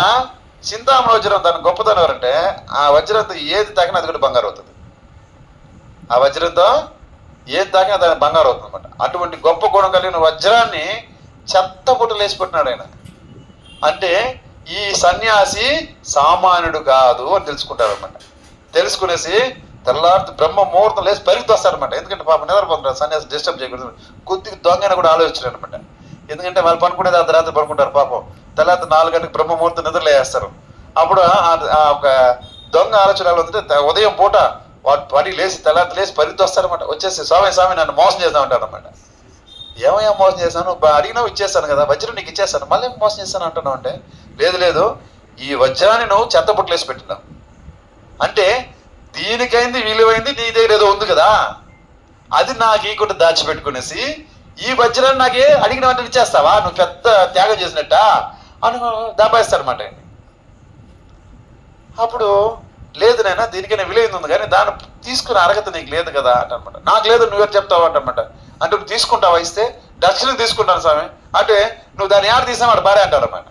చింతామణి వజ్రం దాని గొప్పతనం ఎవరంటే ఆ వజ్రంతో ఏది తాకినా అది కూడా బంగారు అవుతుంది. ఆ వజ్రంతో ఏది తాకినా దాని బంగారు అవుతుంది అనమాట. అటువంటి గొప్ప గుణం కలిగిన వజ్రాన్ని చెత్త పుట్టలు వేసి పెట్టినాడు ఆయన. అంటే ఈ సన్యాసి సామాన్యుడు కాదు అని తెలుసుకుంటారు అనమాట. తెలుసుకునేసి తెల్లారి బ్రహ్మ ముహూర్తం లేసి పరిగెత్తి వస్తారనమాట. ఎందుకంటే పాపం నిద్రపోతుంటారు, సన్యాసి డిస్టర్బ్ చేయకూడదు. కొద్దిగా దొంగని కూడా ఆలోచించారు అనమాట. ఎందుకంటే వాళ్ళు పనుకునేది అర్ధరాత్రి పడుకుంటారు పాపం. తెల్లారి 4 గంటలకు బ్రహ్మ ముహూర్తం నిద్రలేస్తారు. అప్పుడు ఒక దొంగ ఆలోచన ఉంటే ఉదయం పూట పడి లేచి తెల్లారి లేచి పరిగెత్తి వస్తారనమాట. వచ్చేసి స్వామి నన్ను మోసం చేద్దామంటారు అనమాట. ఏమయ్యా మోసం చేశాను, అడిగినావు ఇచ్చేస్తాను కదా, వజ్రం నీకు ఇచ్చేస్తాను, మళ్ళీ మోసం చేస్తాను అంటున్నావు అంటే లేదు ఈ వజ్రాన్ని నువ్వు చెత్త పుట్టలేసి పెట్టినావు. అంటే దీనికైంది విలువైంది నీ దగ్గర ఏదో ఉంది కదా, అది నాకు ఈ కూడా దాచిపెట్టుకునేసి ఈ వజ్రాన్ని నాకే అడిగిన వెంటనే ఇచ్చేస్తావా, నువ్వు పెద్ద త్యాగం చేసినట్ట అని దాపాయిస్తాడనమాట. అప్పుడు లేదు నైనా దీనికైనా విలువైంది ఉంది కానీ దాన్ని తీసుకునే అర్హత నీకు లేదు కదా అంటనమాట. నాకు లేదు నువ్వే చెప్తావు అంటనమాట. అంటే నువ్వు తీసుకుంటావా, ఇస్తే దక్షిణం తీసుకుంటాను స్వామి అంటే నువ్వు దాన్ని ఆడ తీసావు వాడు భార్య అంటాడు అనమాట.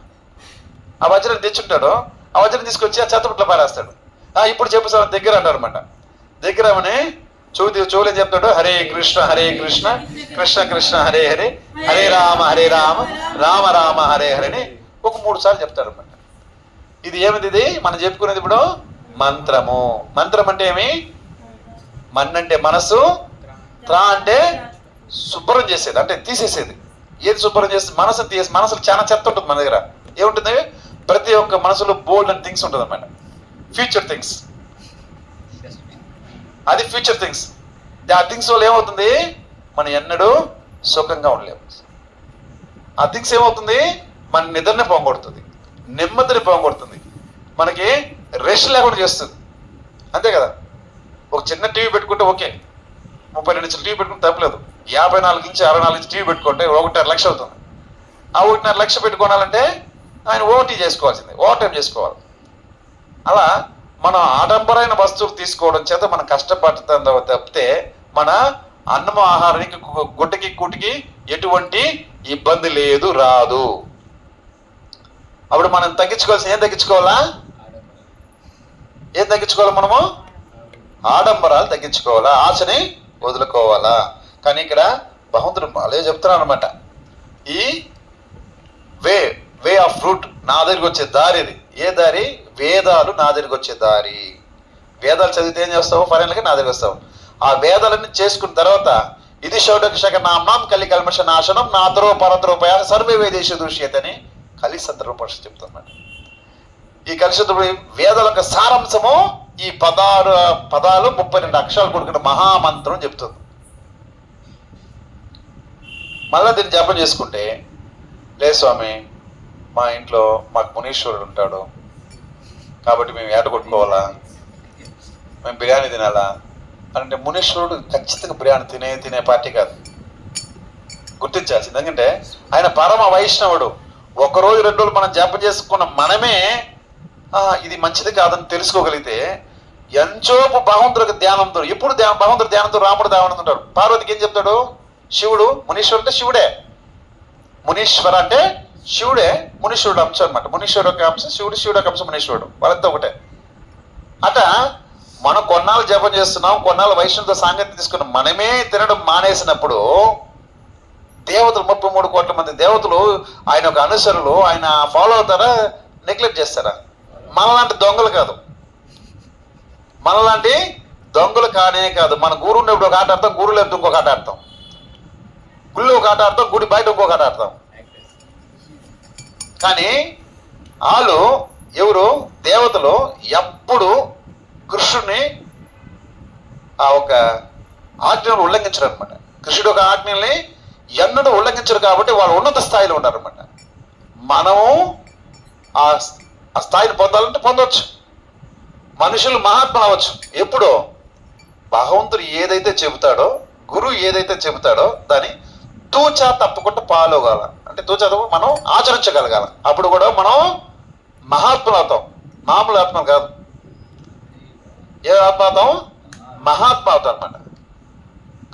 ఆ వజ్రం తెచ్చుంటాడు, ఆ వజ్రం తీసుకొచ్చి ఆ చెత్తపుట్లో పారేస్తాడు. ఇప్పుడు చెప్పు స్వామి దగ్గర అంటారు అనమాట. దగ్గర అని చెవులేం చెప్తాడు, హరే కృష్ణ కృష్ణ కృష్ణ హరే హరే, హరే రామ రామ రామ హరే హరే అని ఒక 3 సార్లు చెప్తాడు అనమాట. ఇది ఏమిది, ఇది మనం చెప్పుకునేది ఇప్పుడు మంత్రము. మంత్రం అంటే ఏమి? మన్ అంటే మనసు, త్రా అంటే శుభ్రం చేసేది, అంటే తీసేసేది. ఏది శుభ్రం చేస్తుంది? మనసును తీసేసి. మనసులో చాలా చెత్త ఉంటుంది మన దగ్గర. ఏముంటుంది? ప్రతి ఒక్క మనసులో బోల్డ్ అండ్ థింగ్స్ ఉంటుంది అనమాట. ఫ్యూచర్ థింగ్స్, అది ఫ్యూచర్ థింగ్స్. ఆ థింగ్స్ వల్ల ఏమవుతుంది? మనం ఎన్నడూ సుఖంగా ఉండలేము. ఆ థింగ్స్ ఏమవుతుంది? మన నిద్రని పోగొడుతుంది, నెమ్మదిని పోగొడుతుంది, మనకి రెస్ట్ లేకుండా చేస్తుంది. అంతే కదా. ఒక చిన్న టీవీ పెట్టుకుంటే ఓకే, 32 ఇంచుల టీవీ పెట్టుకుంటే తప్పలేదు. 54 నుంచి 64 ఇంచు టీవీ పెట్టుకుంటే 1.5 లక్ష అవుతుంది. ఆ 1.5 లక్ష పెట్టుకోవాలంటే ఆయన ఓటీ చేసుకోవాల్సిందే, ఓవర్ టైం చేసుకోవాలి. అలా మనం ఆడంబరైన వస్తువులు తీసుకోవడం చేత మనం కష్టపడుతుందో తప్పితే మన అన్నము ఆహారానికి గుడ్డకి కూటికి ఎటువంటి ఇబ్బంది లేదు, రాదు. అప్పుడు మనం తగ్గించుకోవాల్సిన ఏం తగ్గించుకోవాలా? ఏం తగ్గించుకోవాలా? మనము ఆడంబరాలు తగ్గించుకోవాలా, ఆశని వదులుకోవాలా. కానీ ఇక్కడ భగవంతుడు అదే చెప్తున్నాను అనమాట. ఈ వే ఆఫ్ రూట్, నా దగ్గరికి వచ్చే దారి ఇది. ఏ దారి? వేదాలు నా దగ్గరికి వచ్చే దారి. వేదాలు చదివితే ఏం చేస్తావు? ఫైనల్గా నా దగ్గరికి వస్తావు. ఆ వేదాలన్నీ చేసుకున్న తర్వాత ఇది షౌడక్షక నామ్నాం కలి కల్మష నాశనం నాతరో పరద్రూపయ సర్వే వేదేశ దృశ్యతని కలిసంతరూపనిష చెప్తున్నమాట. ఈ కలిసిత వేదాల యొక్క సారాంశము ఈ 16 పదాలు 32 అక్షరాలు కూడుకున్న మహామంత్రం చెప్తుంది. మళ్ళా దీన్ని జపం చేసుకుంటే, లేదు స్వామి మా ఇంట్లో మాకు మునీశ్వరుడు ఉంటాడు కాబట్టి మేము ఏట కొట్టుకోవాలా, మేము బిర్యానీ తినాలా అంటే మునీశ్వరుడు ఖచ్చితంగా బిర్యానీ తినే పార్టీ కాదు, గుర్తించాల్సింది. ఎందుకంటే ఆయన పరమ వైష్ణవుడు. 1 రోజు 2 రోజులు మనం జపం చేసుకున్న మనమే ఇది మంచిది కాదని తెలుసుకోగలిగితే ఎంచోపు భగవంతుడికి ధ్యానంతో, ఎప్పుడు భగవంతుడు ధ్యానంతో రాముడు ధ్యానం ఉంటాడు. పార్వతికి ఏం చెప్తాడు? శివుడు మునీశ్వరుడు అంటే శివుడే, మునీశ్వర అంటే శివుడే, మునీశ్వరుడు అంశం అనమాట. మునీశ్వరుడు ఒక అంశం శివుడు, శివుడు ఒక అంశం మునీశ్వరుడు, వాళ్ళంతా ఒకటే. అట మనం కొన్నాళ్ళు జపం చేస్తున్నాం, కొన్నాళ్ళు వైష్ణవుతో సాంగత్యం తీసుకున్నాం, మనమే తినడం మానేసినప్పుడు దేవతలు 33 కోట్ల మంది దేవతలు ఆయన ఒక అనుసరులు ఆయన ఫాలో అవుతారా, నెగ్లెక్ట్ చేస్తారా? మనలాంటి దొంగలు కాదు, మనలాంటి దొంగలు కానే కాదు. మన గురువు ఉన్నప్పుడు ఒక ఆట ఆడతాం, గురువు లేకపోతే ఇంకొక ఆట ఆడతాం, గుళ్ళు ఒక ఆట ఆడతాం, గుడి బయట ఇంకొక ఆట ఆడతాం. కానీ వాళ్ళు ఎవరు? దేవతలు ఎప్పుడు కృష్ణుని ఆ ఒక ఆజ్ఞను ఉల్లంఘించరు అనమాట. కృష్ణుడు ఒక ఆజ్ఞల్ని ఎన్నడూ ఉల్లంఘించరు కాబట్టి వాళ్ళు ఉన్నత స్థాయిలో ఉన్నారనమాట. మనము ఆ స్థాయిని పొందాలంటే పొందవచ్చు. మనుషులు మహాత్ములు అవ్వచ్చు. ఎప్పుడో భగవంతుడు ఏదైతే చెబుతాడో, గురువు ఏదైతే చెబుతాడో దాన్ని తూచా తప్పకుండా ఫాలో కావాలి. అంటే తూచా మనం ఆచరించగలగాలి. అప్పుడు కూడా మనం మహాత్ములు అవుతాం, మామూలు ఆత్మలు కాదు. ఏ ఆత్మార్థం? మహాత్మార్థం అనమాట.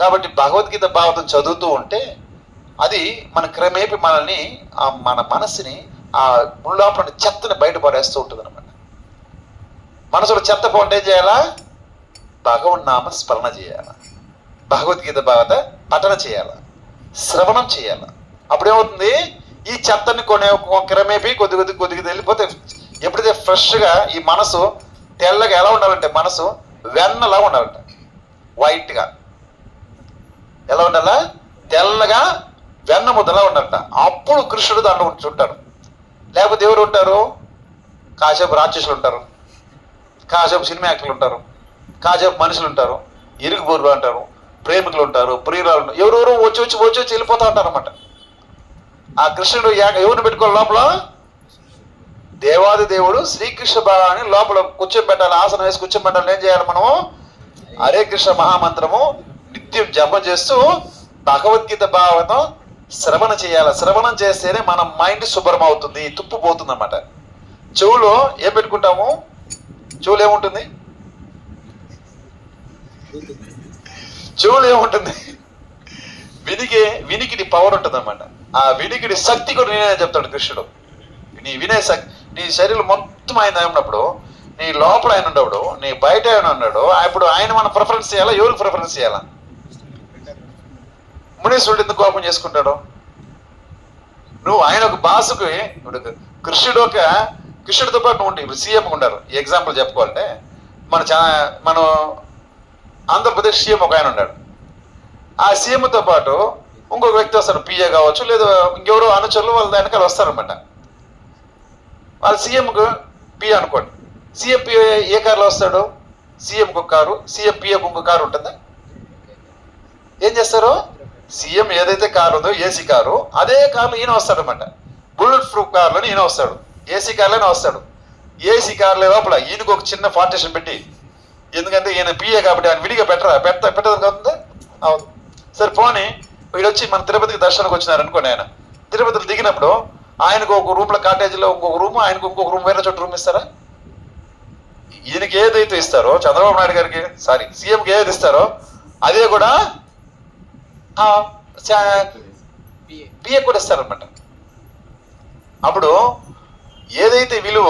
కాబట్టి భగవద్గీత భాగవతం చదువుతూ ఉంటే అది మన క్రమేపి మనల్ని మన మనసుని ఆ లోపల చెత్తని బయటపడేస్తూ ఉంటుంది అనమాట. మనసులో చెత్త పోంటే ఏం చేయాలా? భగవన్నామ స్మరణ చేయాల, భగవద్గీత భాగవత పఠన చేయాల, శ్రవణం చేయాల. అప్పుడేమవుతుంది? ఈ చెత్తని క్రమేపీ కొద్ది వెళ్ళిపోతే ఎప్పుడైతే ఫ్రెష్గా ఈ మనసు తెల్లగా ఎలా ఉండాలంటే, మనసు వెన్నలా ఉండాలంట, వైట్గా ఎలా ఉండాలా? తెల్లగా వెన్న ముద్దలా ఉండాలంట. అప్పుడు కృష్ణుడు దాంట్లో ఉంటుంటాడు. లేకపోతే ఎవరు ఉంటారు? కాసేపు రాక్షసులు ఉంటారు, కాసేపు సినిమా యాక్టర్లు ఉంటారు, కాసేపు మనుషులు ఉంటారు, ఇరుగు బోర్లు అంటారు, ప్రేమికులు ఉంటారు, ప్రియురాలు ఉంటారు, ఎవరెవరు వచ్చి వెళ్ళిపోతూ ఉంటారు అనమాట. ఆ కృష్ణుడు ఎవరిని పెట్టుకోవాలి? లోపల దేవాది దేవుడు శ్రీకృష్ణ భావాన్ని లోపల కూర్చోబెట్టాలి, ఆసనం వేసి కూర్చోబెట్టాలి. ఏం చేయాలి మనము? హరే కృష్ణ మహామంత్రము నిత్యం జపం చేస్తూ భగవద్గీత భాగవతం శ్రవణ చేయాలి. శ్రవణం చేస్తేనే మన మైండ్ శుభ్రం అవుతుంది, తుప్పు పోతుంది అన్నమాట. చెవులో ఏం పెట్టుకుంటాము? చెవులు ఏముంటుంది? చెవులు ఏముంటుంది? వినికిడి పవర్ ఉంటుంది అన్నమాట. ఆ వినికిడి శక్తి కూడా నేనే చెప్తాడు కృష్ణుడు. నీ వినే శక్తి, నీ శరీరం మొత్తం ఆయన ఉన్నప్పుడు, నీ లోపల ఆయన ఉన్నప్పుడు, నీ బయట ఆయన ఉన్నాడు. అప్పుడు ఆయన మనం ప్రిఫరెన్స్ చేయాలా? ఎవరికి ప్రిఫరెన్స్ చేయాలా? మునీశ్వరుడు ఎందుకు కోపం చేసుకుంటాడు? నువ్వు ఆయన ఒక బాసుకి, ఇప్పుడు కృష్ణుడితో పాటు నువ్వు ఉండి ఇప్పుడు సీఎం ఉన్నారు. ఎగ్జాంపుల్ చెప్పుకోవాలంటే మనం ఆంధ్రప్రదేశ్ సీఎం ఒక ఆయన ఉన్నాడు. ఆ సీఎంతో పాటు ఇంకొక వ్యక్తి వస్తాడు, పిఏ కావచ్చు, లేదా ఇంకెవరో అనుచరులు వాళ్ళ వెనకాల వస్తారనమాట. వాళ్ళు సీఎంకు పిఏ అనుకోండి. సీఎం పిఏ ఏ కారులో వస్తాడు? సీఎంకి ఒక కారు, సీఎం పిఏకి ఇంకొక కారు ఉంటుందా? ఏం చేస్తారు? సీఎం ఏదైతే కారు ఉందో ఏసీ కారు, అదే కారులో ఈయన వస్తాడనమాట. బుల్లెట్ ప్రూఫ్ కారులోనే ఈయన వస్తాడు, ఏసీ కార్లోనే వస్తాడు. ఏసీ కార్లో లోపల ఈయనకు ఒక చిన్న పార్టీషన్ పెట్టి, ఎందుకంటే ఈయన పిఏ కాబట్టి ఆయన విడిగా పెట్టదని అవుతుందా? అవును. సరే పోనీ వీడొచ్చి మన తిరుపతికి దర్శనానికి వచ్చినారు అనుకోండి. ఆయన తిరుపతిలో దిగినప్పుడు ఆయనకు ఒక రూమ్లో కాటేజీలో ఇంకొక రూమ్, ఆయనకు ఇంకొక రూమ్, వేరే చోట రూమ్ ఇస్తారా? ఈయనకి ఏదైతే ఇస్తారో చంద్రబాబు నాయుడు గారికి, సీఎంకి ఏది ఇస్తారో అదే కూడా పిఏ కూడా ఇస్తారనమాట. అప్పుడు ఏదైతే విలువ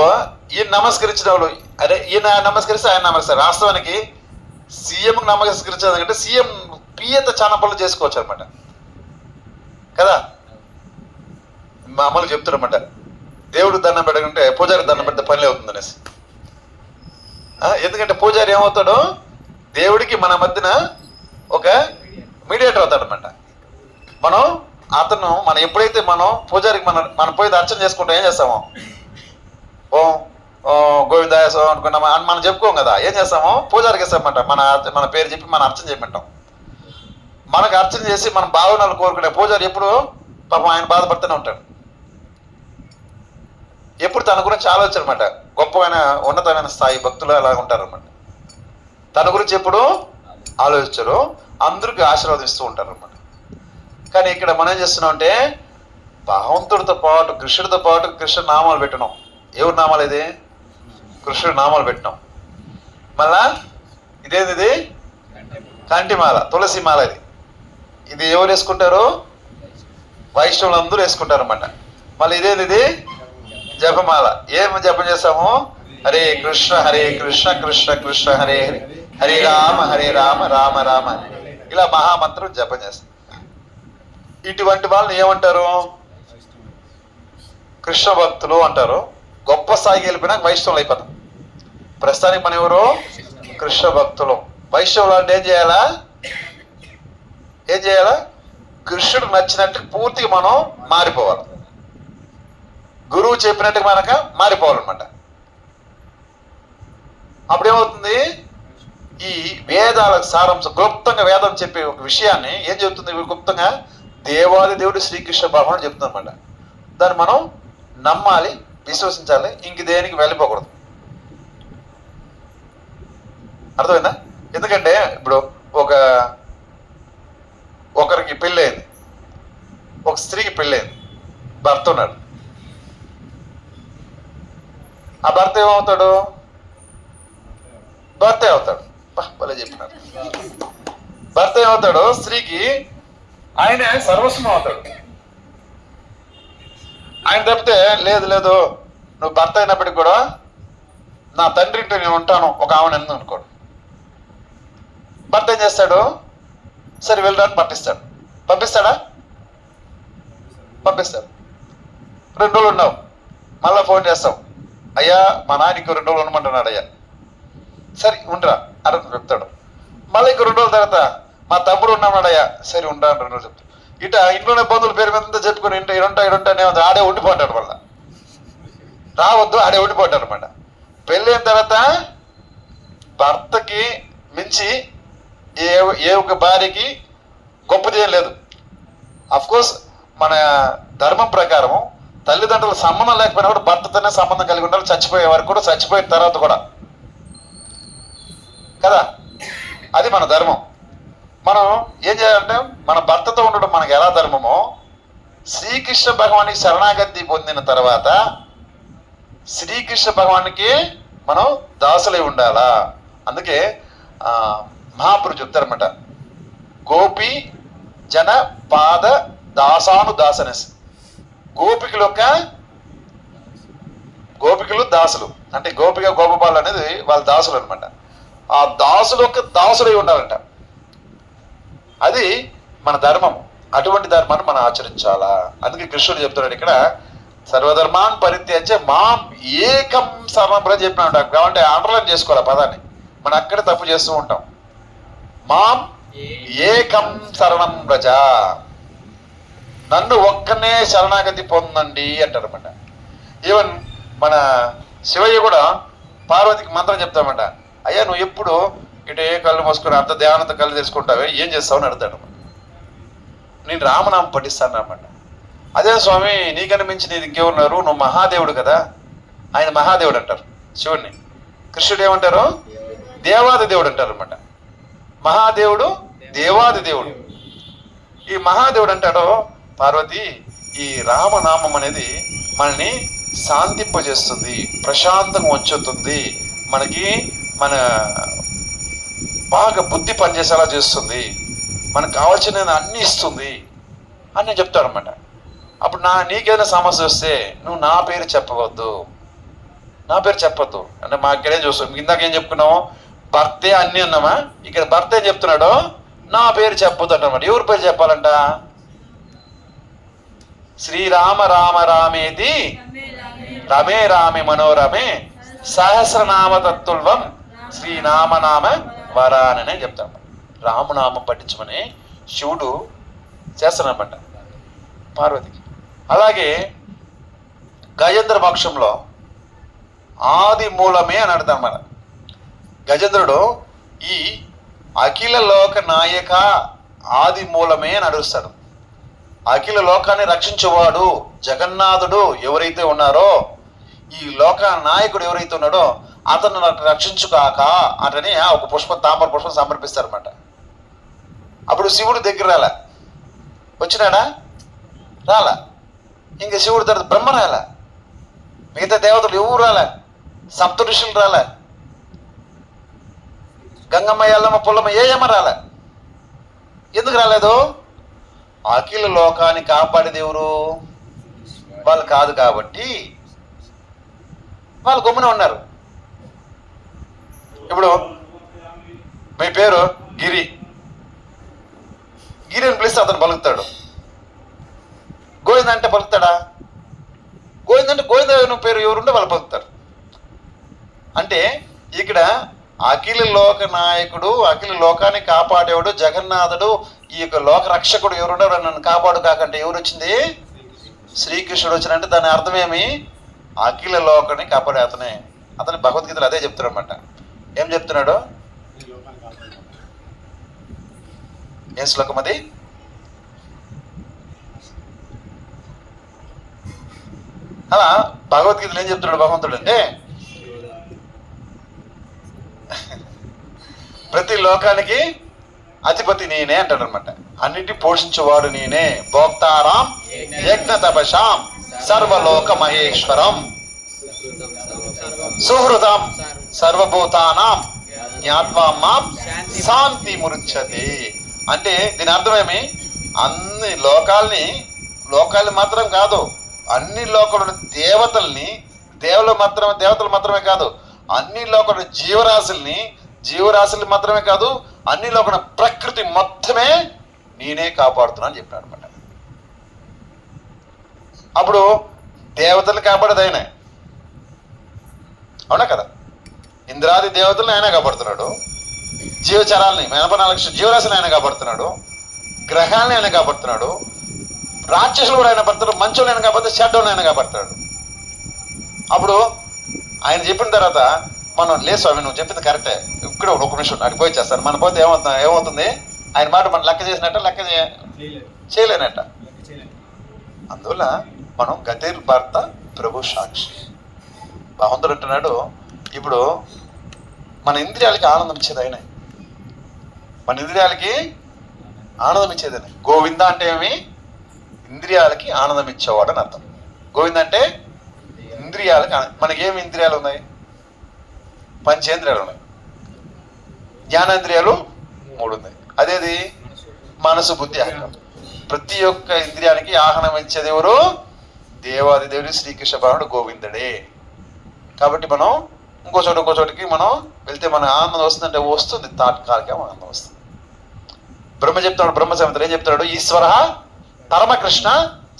ఈయన నమస్కరించిన వాళ్ళు, అరే ఈయన నమస్కరిస్తే ఆయన నమస్కారం. వాస్తవానికి సీఎంకి నమస్కరించేందుకంటే సీఎం పిఏతో చాలా పనులు చేసుకోవచ్చు అనమాట కదా. మామూలుగా చెప్తారన్నమాట, దేవుడు దండం పెట్టకుంటే పూజారి దండం పెడితే పని అవుతుంది అనేసి. ఎందుకంటే పూజారి ఏమవుతాడో దేవుడికి మన మధ్యన ఒక మీడియేటర్ అవుతాడనమాట. మనం ఎప్పుడైతే పూజారికి మనం పోయి అర్చన చేసుకుంటాం, ఏం చేస్తాము? గోవిందాయసం అనుకున్నాం అని మనం చెప్పుకోం కదా. ఏం చేస్తాము? పూజారికి ఇస్తామంట. మన పేరు చెప్పి మనం అర్చన చేయమంటాం. మనకు అర్చన చేసి మనం భావనలు కోరుకునే పూజారి ఎప్పుడు పాపం ఆయన బాధపడుతూనే ఉంటాడు. ఎప్పుడు తన గురించి ఆలోచన అనమాట. గొప్పమైన ఉన్నతమైన స్థాయి భక్తులు అలా ఉంటారన్నమాట. తన గురించి ఎప్పుడు ఆలోచించరు, అందరికి ఆశీర్వాదిస్తూ ఉంటారు అనమాట. కానీ ఇక్కడ మనం ఏం చేస్తున్నాం అంటే, భగవంతుడితో పాటు కృష్ణుడితో పాటు కృష్ణ నామాలు పెట్టినాం. ఎవరి నామాలు ఇది? కృష్ణుడి నామాలు పెట్టినాం. మళ్ళా ఇదేది? కంటిమాల, తులసి మాల. ఇది ఎవరు వేసుకుంటారు? వైష్ణవులు అందరూ వేసుకుంటారు అనమాట. మళ్ళీ ఇదేది? జపమాల. ఏం జపం చేస్తాము? హరే కృష్ణ కృష్ణ కృష్ణ హరే హరే, హరే రామ రామ రామ ఇలా మహామంత్రం జపం చేస్తాం. ఇటువంటి వాళ్ళని ఏమంటారు? కృష్ణ భక్తులు అంటారు. గొప్ప స్థాయికి వెళ్ళిపోయినా వైష్ణవులు అయిపోతాం. ప్రస్తుతానికి మనం ఎవరు? కృష్ణ భక్తులు. వైష్ణవులు అంటే ఏం చేయాలా? కృష్ణుడు నచ్చినట్టు పూర్తిగా మనం మారిపోవాలి. గురువు చెప్పినట్టుగా మనక మారిపోవాలన్నమాట. అప్పుడేమవుతుంది? ఈ వేదాలకు సారాంశం, క్లుప్తంగా వేదం చెప్పే ఒక విషయాన్ని ఏం చెబుతుంది? క్లుప్తంగా దేవాది దేవుడు శ్రీకృష్ణ భగవానుడు చెప్తుంది అనమాట. దాన్ని మనం నమ్మాలి, విశ్వసించాలి, ఇంక దేనికి వెళ్ళిపోకూడదు. అర్థమైందా? ఎందుకంటే ఇప్పుడు ఒకరికి పెళ్ళయింది, ఒక స్త్రీకి పెళ్ళయింది, భర్త ఉన్నాడు. ఆ భర్త ఏమవుతాడు? భర్త అవుతాడు. భలే చెప్పినారు. భర్త ఏమవుతాడు? స్త్రీకి ఆయనే సర్వస్వం అవుతాడు. ఆయన తప్పితే లేదు లేదు నువ్వు భర్త అయినప్పటికి కూడా నా తండ్రి ఇంటి నేను ఉంటాను ఒక ఆమె ఎందు అనుకోడు. భర్త ఏం చేస్తాడు? సరే వెళ్ళడానికి పంపిస్తాడు. పంపిస్తాడా? పంపిస్తాడు. 2 రోజులు ఉన్నావు, మళ్ళీ ఫోన్ చేస్తాం, అయ్యా మా నాయన ఇంకో 2 రోజులు ఉండమంటున్నాడు అయ్యా. సరే ఉండరా అని చెప్తాడు. మళ్ళీ ఇంకో 2 రోజుల తర్వాత మా తమ్ముడు ఉన్నాడయ్యా. సరే ఉంటాను 2 రోజులు చెప్తాడు. ఇట ఇంట్లోనే బంధువుల పేరు మీద చెప్పుకొని ఇడుంటానే ఆడే ఉండిపోతాడు. మళ్ళా రావద్దు, ఆడే ఉండిపోతాడు అనమాట. పెళ్ళి అయిన తర్వాత భర్తకి మించి ఏ ఒక భార్యకి గొప్పది ఏం లేదు. కోర్స్ మన ధర్మం ప్రకారము తల్లిదండ్రుల సంబంధం లేకపోయినా కూడా భర్తతోనే సంబంధం కలిగి ఉండాలి, చచ్చిపోయే వరకు కూడా, చచ్చిపోయిన తర్వాత కూడా కదా. అది మన ధర్మం. మనం ఏం చేయాలంటే మన భర్తతో ఉండడం మనకు ఎలా ధర్మమో, శ్రీకృష్ణ భగవానికి శరణాగతి పొందిన తర్వాత శ్రీకృష్ణ భగవానికి మనం దాసులై ఉండాలా. అందుకే మహాపురు చెప్తారన్నమాట, గోపి జన పాద దాసాను దాసనస్. గోపికలు దాసులు అంటే గోపిక గోపబాలు అనేది వాళ్ళ దాసులు అనమాట. ఆ దాసులు యొక్క దాసులై ఉండాలంట. అది మన ధర్మం. అటువంటి ధర్మాన్ని మనం ఆచరించాలా. అందుకే కృష్ణుడు చెప్తున్నాడు ఇక్కడ, సర్వధర్మాన్ పరిత్యజ్య మాం ఏకం శరణం బ్రజ చెప్పినాడు. కాబట్టి అండర్లైన్ చేసుకోవాలి ఆ పదాన్ని. మనం అక్కడే తప్పు చేస్తూ ఉంటాం. మాం ఏకం శరణం బ్రజ, నన్ను ఒక్కనే శరణాగతి పొందండి అంటారు అనమాట. ఈవెన్ మన శివయ్య కూడా పార్వతికి మంత్రం చెప్తామంట, అయ్యా నువ్వు ఎప్పుడు ఇటు ఏ కళ్ళు మోసుకొని అంత ధ్యానంతో కళ్ళు తెలుసుకుంటావే, ఏం చేస్తావు అని అడుగుతాడు. నేను రామనామం పఠిస్తాను అన్నమాట. అదే స్వామి నీకని మించి నీది ఇంకెవరున్నారు, నువ్వు మహాదేవుడు కదా. ఆయన మహాదేవుడు అంటారు శివుడిని. కృష్ణుడు ఏమంటారు? దేవాది దేవుడు అంటారు అనమాట. మహాదేవుడు దేవాది దేవుడు. ఈ మహాదేవుడు అంటాడు, పార్వతి ఈ రామనామం అనేది మనని శాంతింపజేస్తుంది, ప్రశాంతంగా ఉంచుతుంది, మనకి మన బాగా బుద్ధి పనిచేసేలా చేస్తుంది, మనకు కావాల్సిన అన్ని ఇస్తుంది అని నేను చెప్తాడు అనమాట. అప్పుడు నీకేదైనా సమస్య వస్తే నువ్వు నా పేరు చెప్పవద్దు, నా పేరు చెప్పొద్దు అంటే మా ఇక్కడేం చూస్తాం. ఇందాక ఏం చెప్పుకున్నాము, భర్తే అన్ని అన్నామా. ఇక్కడ భర్త ఏం చెప్తున్నాడు, నా పేరు చెప్పొద్దు అంటమాట. ఎవరి పేరు చెప్పాలంట? శ్రీరామ రామ రామేది రమే రామే మనోరమే సహస్రనామ తత్తుల్వం శ్రీనామనామ వరాననే చెప్తాం. రామనామం పఠించమని శివుడు చేస్తానమాట పార్వతికి. అలాగే గజేంద్ర పక్షంలో ఆది మూలమే అని అడతాం మన గజేంద్రుడు ఈ అఖిల లోక నాయక ఆది మూలమే అని అడుగుస్తాడు. అఖిల లోకాన్ని రక్షించేవాడు జగన్నాథుడు ఎవరైతే ఉన్నారో, ఈ లోక నాయకుడు ఎవరైతే ఉన్నాడో అతను నాకు రక్షించుకాక అంటని ఒక పుష్పం, తామర పుష్పం సమర్పిస్తారన్నమాట. అప్పుడు శివుడు దగ్గర రాలా, వచ్చినాడా? రాలా. ఇంక శివుడు తర్వాత బ్రహ్మ రాలా, మిగతా దేవతలు ఎవరు రాలా, సప్త ఋషులు రాలా, గంగమ్మ ఎల్లమ్మ పుల్లమ్మ ఏయమ్మ రాలా. ఎందుకు రాలేదు? అఖిల లోకాన్ని కాపాడేది ఎవరు? వాళ్ళు కాదు కాబట్టి వాళ్ళు గమ్మున ఉన్నారు. ఇప్పుడు మీ పేరు గిరి, గిరి అని పిలిస్తే అతను పలుకుతాడు. గోవింద అంటే పలుకుతాడా? గోవింద అంటే గోవింద నువ్వు పేరు ఎవరుంటే వాళ్ళు పలుకుతారు. అంటే ఇక్కడ అఖిల లోక నాయకుడు, అఖిల లోకాన్ని కాపాడేవాడు జగన్నాథుడు, ఈ యొక్క లోక రక్షకుడు ఎవరున్నారు, నన్ను కాపాడు కాకంటే ఎవరు వచ్చింది? శ్రీకృష్ణుడు వచ్చినంటే దాని అర్థమేమి? అఖిల లోకాన్ని కాపాడే అతనే. అతని భగవద్గీతలు అదే చెప్తున్నాడు అనమాట. ఏం చెప్తున్నాడు? ఏ శ్లోకం అది? అలా భగవద్గీతలు ఏం చెప్తున్నాడు భగవంతుడు అంటే, ప్రతి లోకానికి అధిపతి నేనే అంటాడు అనమాట. అన్నిటి పోషించేవాడు నేనే. భోక్తారాం యజ్ఞ తపశాం సర్వలోక మహేశ్వరం సుహృదం సర్వభూతానాం జ్ఞాత్వా మాం శాంతి మురుచ్చతి. అంటే దీని అర్థమేమి? అన్ని లోకాల్ని మాత్రం కాదు, అన్ని లోకంలో దేవతలు మాత్రమే కాదు, అన్ని లోకంలో జీవరాశుల్ని మాత్రమే కాదు, అన్ని లోకల ప్రకృతి మొత్తమే నేనే కాపాడుతున్నా అని చెప్పినాడు అనమాట. అప్పుడు దేవతలు కాపాడేది ఆయనే, అవునా కదా? ఇంద్రాది దేవతలను ఆయన కాపాడుతున్నాడు, జీవచరాలని 84 లక్షల జీవరాశులను ఆయన కాపాడుతున్నాడు, గ్రహాలను ఆయన కాపాడుతున్నాడు, రాక్షసులు కూడా ఆయన పడతాడు, మంచోళ్ళు ఆయన కాపాడితే చెడ్డోళ్ళు ఆయన కాపాడుతాడు. అప్పుడు ఆయన చెప్పిన తర్వాత మనం లేదు స్వామి నువ్వు చెప్పింది కరెక్టే, ఇక్కడ ఒక నిమిషం అడిగి పోయి చేస్తాను, మన పోతే ఏమవుతుంది ఆయన మాట మనం లెక్క చేసినట్ట లెక్క చేయలేనట్ట. అందువల్ల మనం గతిర్ భర్త ప్రభు సాక్షి. భగవంతుడు అంటున్నాడు, ఇప్పుడు మన ఇంద్రియాలకి ఆనందం ఇచ్చేది ఆయన, మన ఇంద్రియాలకి ఆనందం ఇచ్చేదని. గోవింద అంటే ఏమి? ఇంద్రియాలకి ఆనందం ఇచ్చేవాడు అని అర్థం. గోవింద అంటే ఇంద్రియాలకి. మనకేమి ఇంద్రియాలు ఉన్నాయి? పంచేంద్రియాలు ఉన్నాయి, జ్ఞానేంద్రియాలు 3 ఉన్నాయి. అదేది? మనసు, బుద్ధి, అహంకారం. ప్రతి ఒక్క ఇంద్రియానికి ఆహ్వానం ఇచ్చేది ఎవరు? దేవాది దేవుడు శ్రీకృష్ణ భగవానుడు గోవిందుడే. కాబట్టి మనం ఇంకో చోటికి మనం వెళ్తే మన ఆనందం వస్తుందంటే వస్తుంది, తాత్కాలిక ఆనందం వస్తుంది. బ్రహ్మ చెప్తాడు, బ్రహ్మ సంహితలో ఏం చెప్తాడు? ఈశ్వర పరమకృష్ణ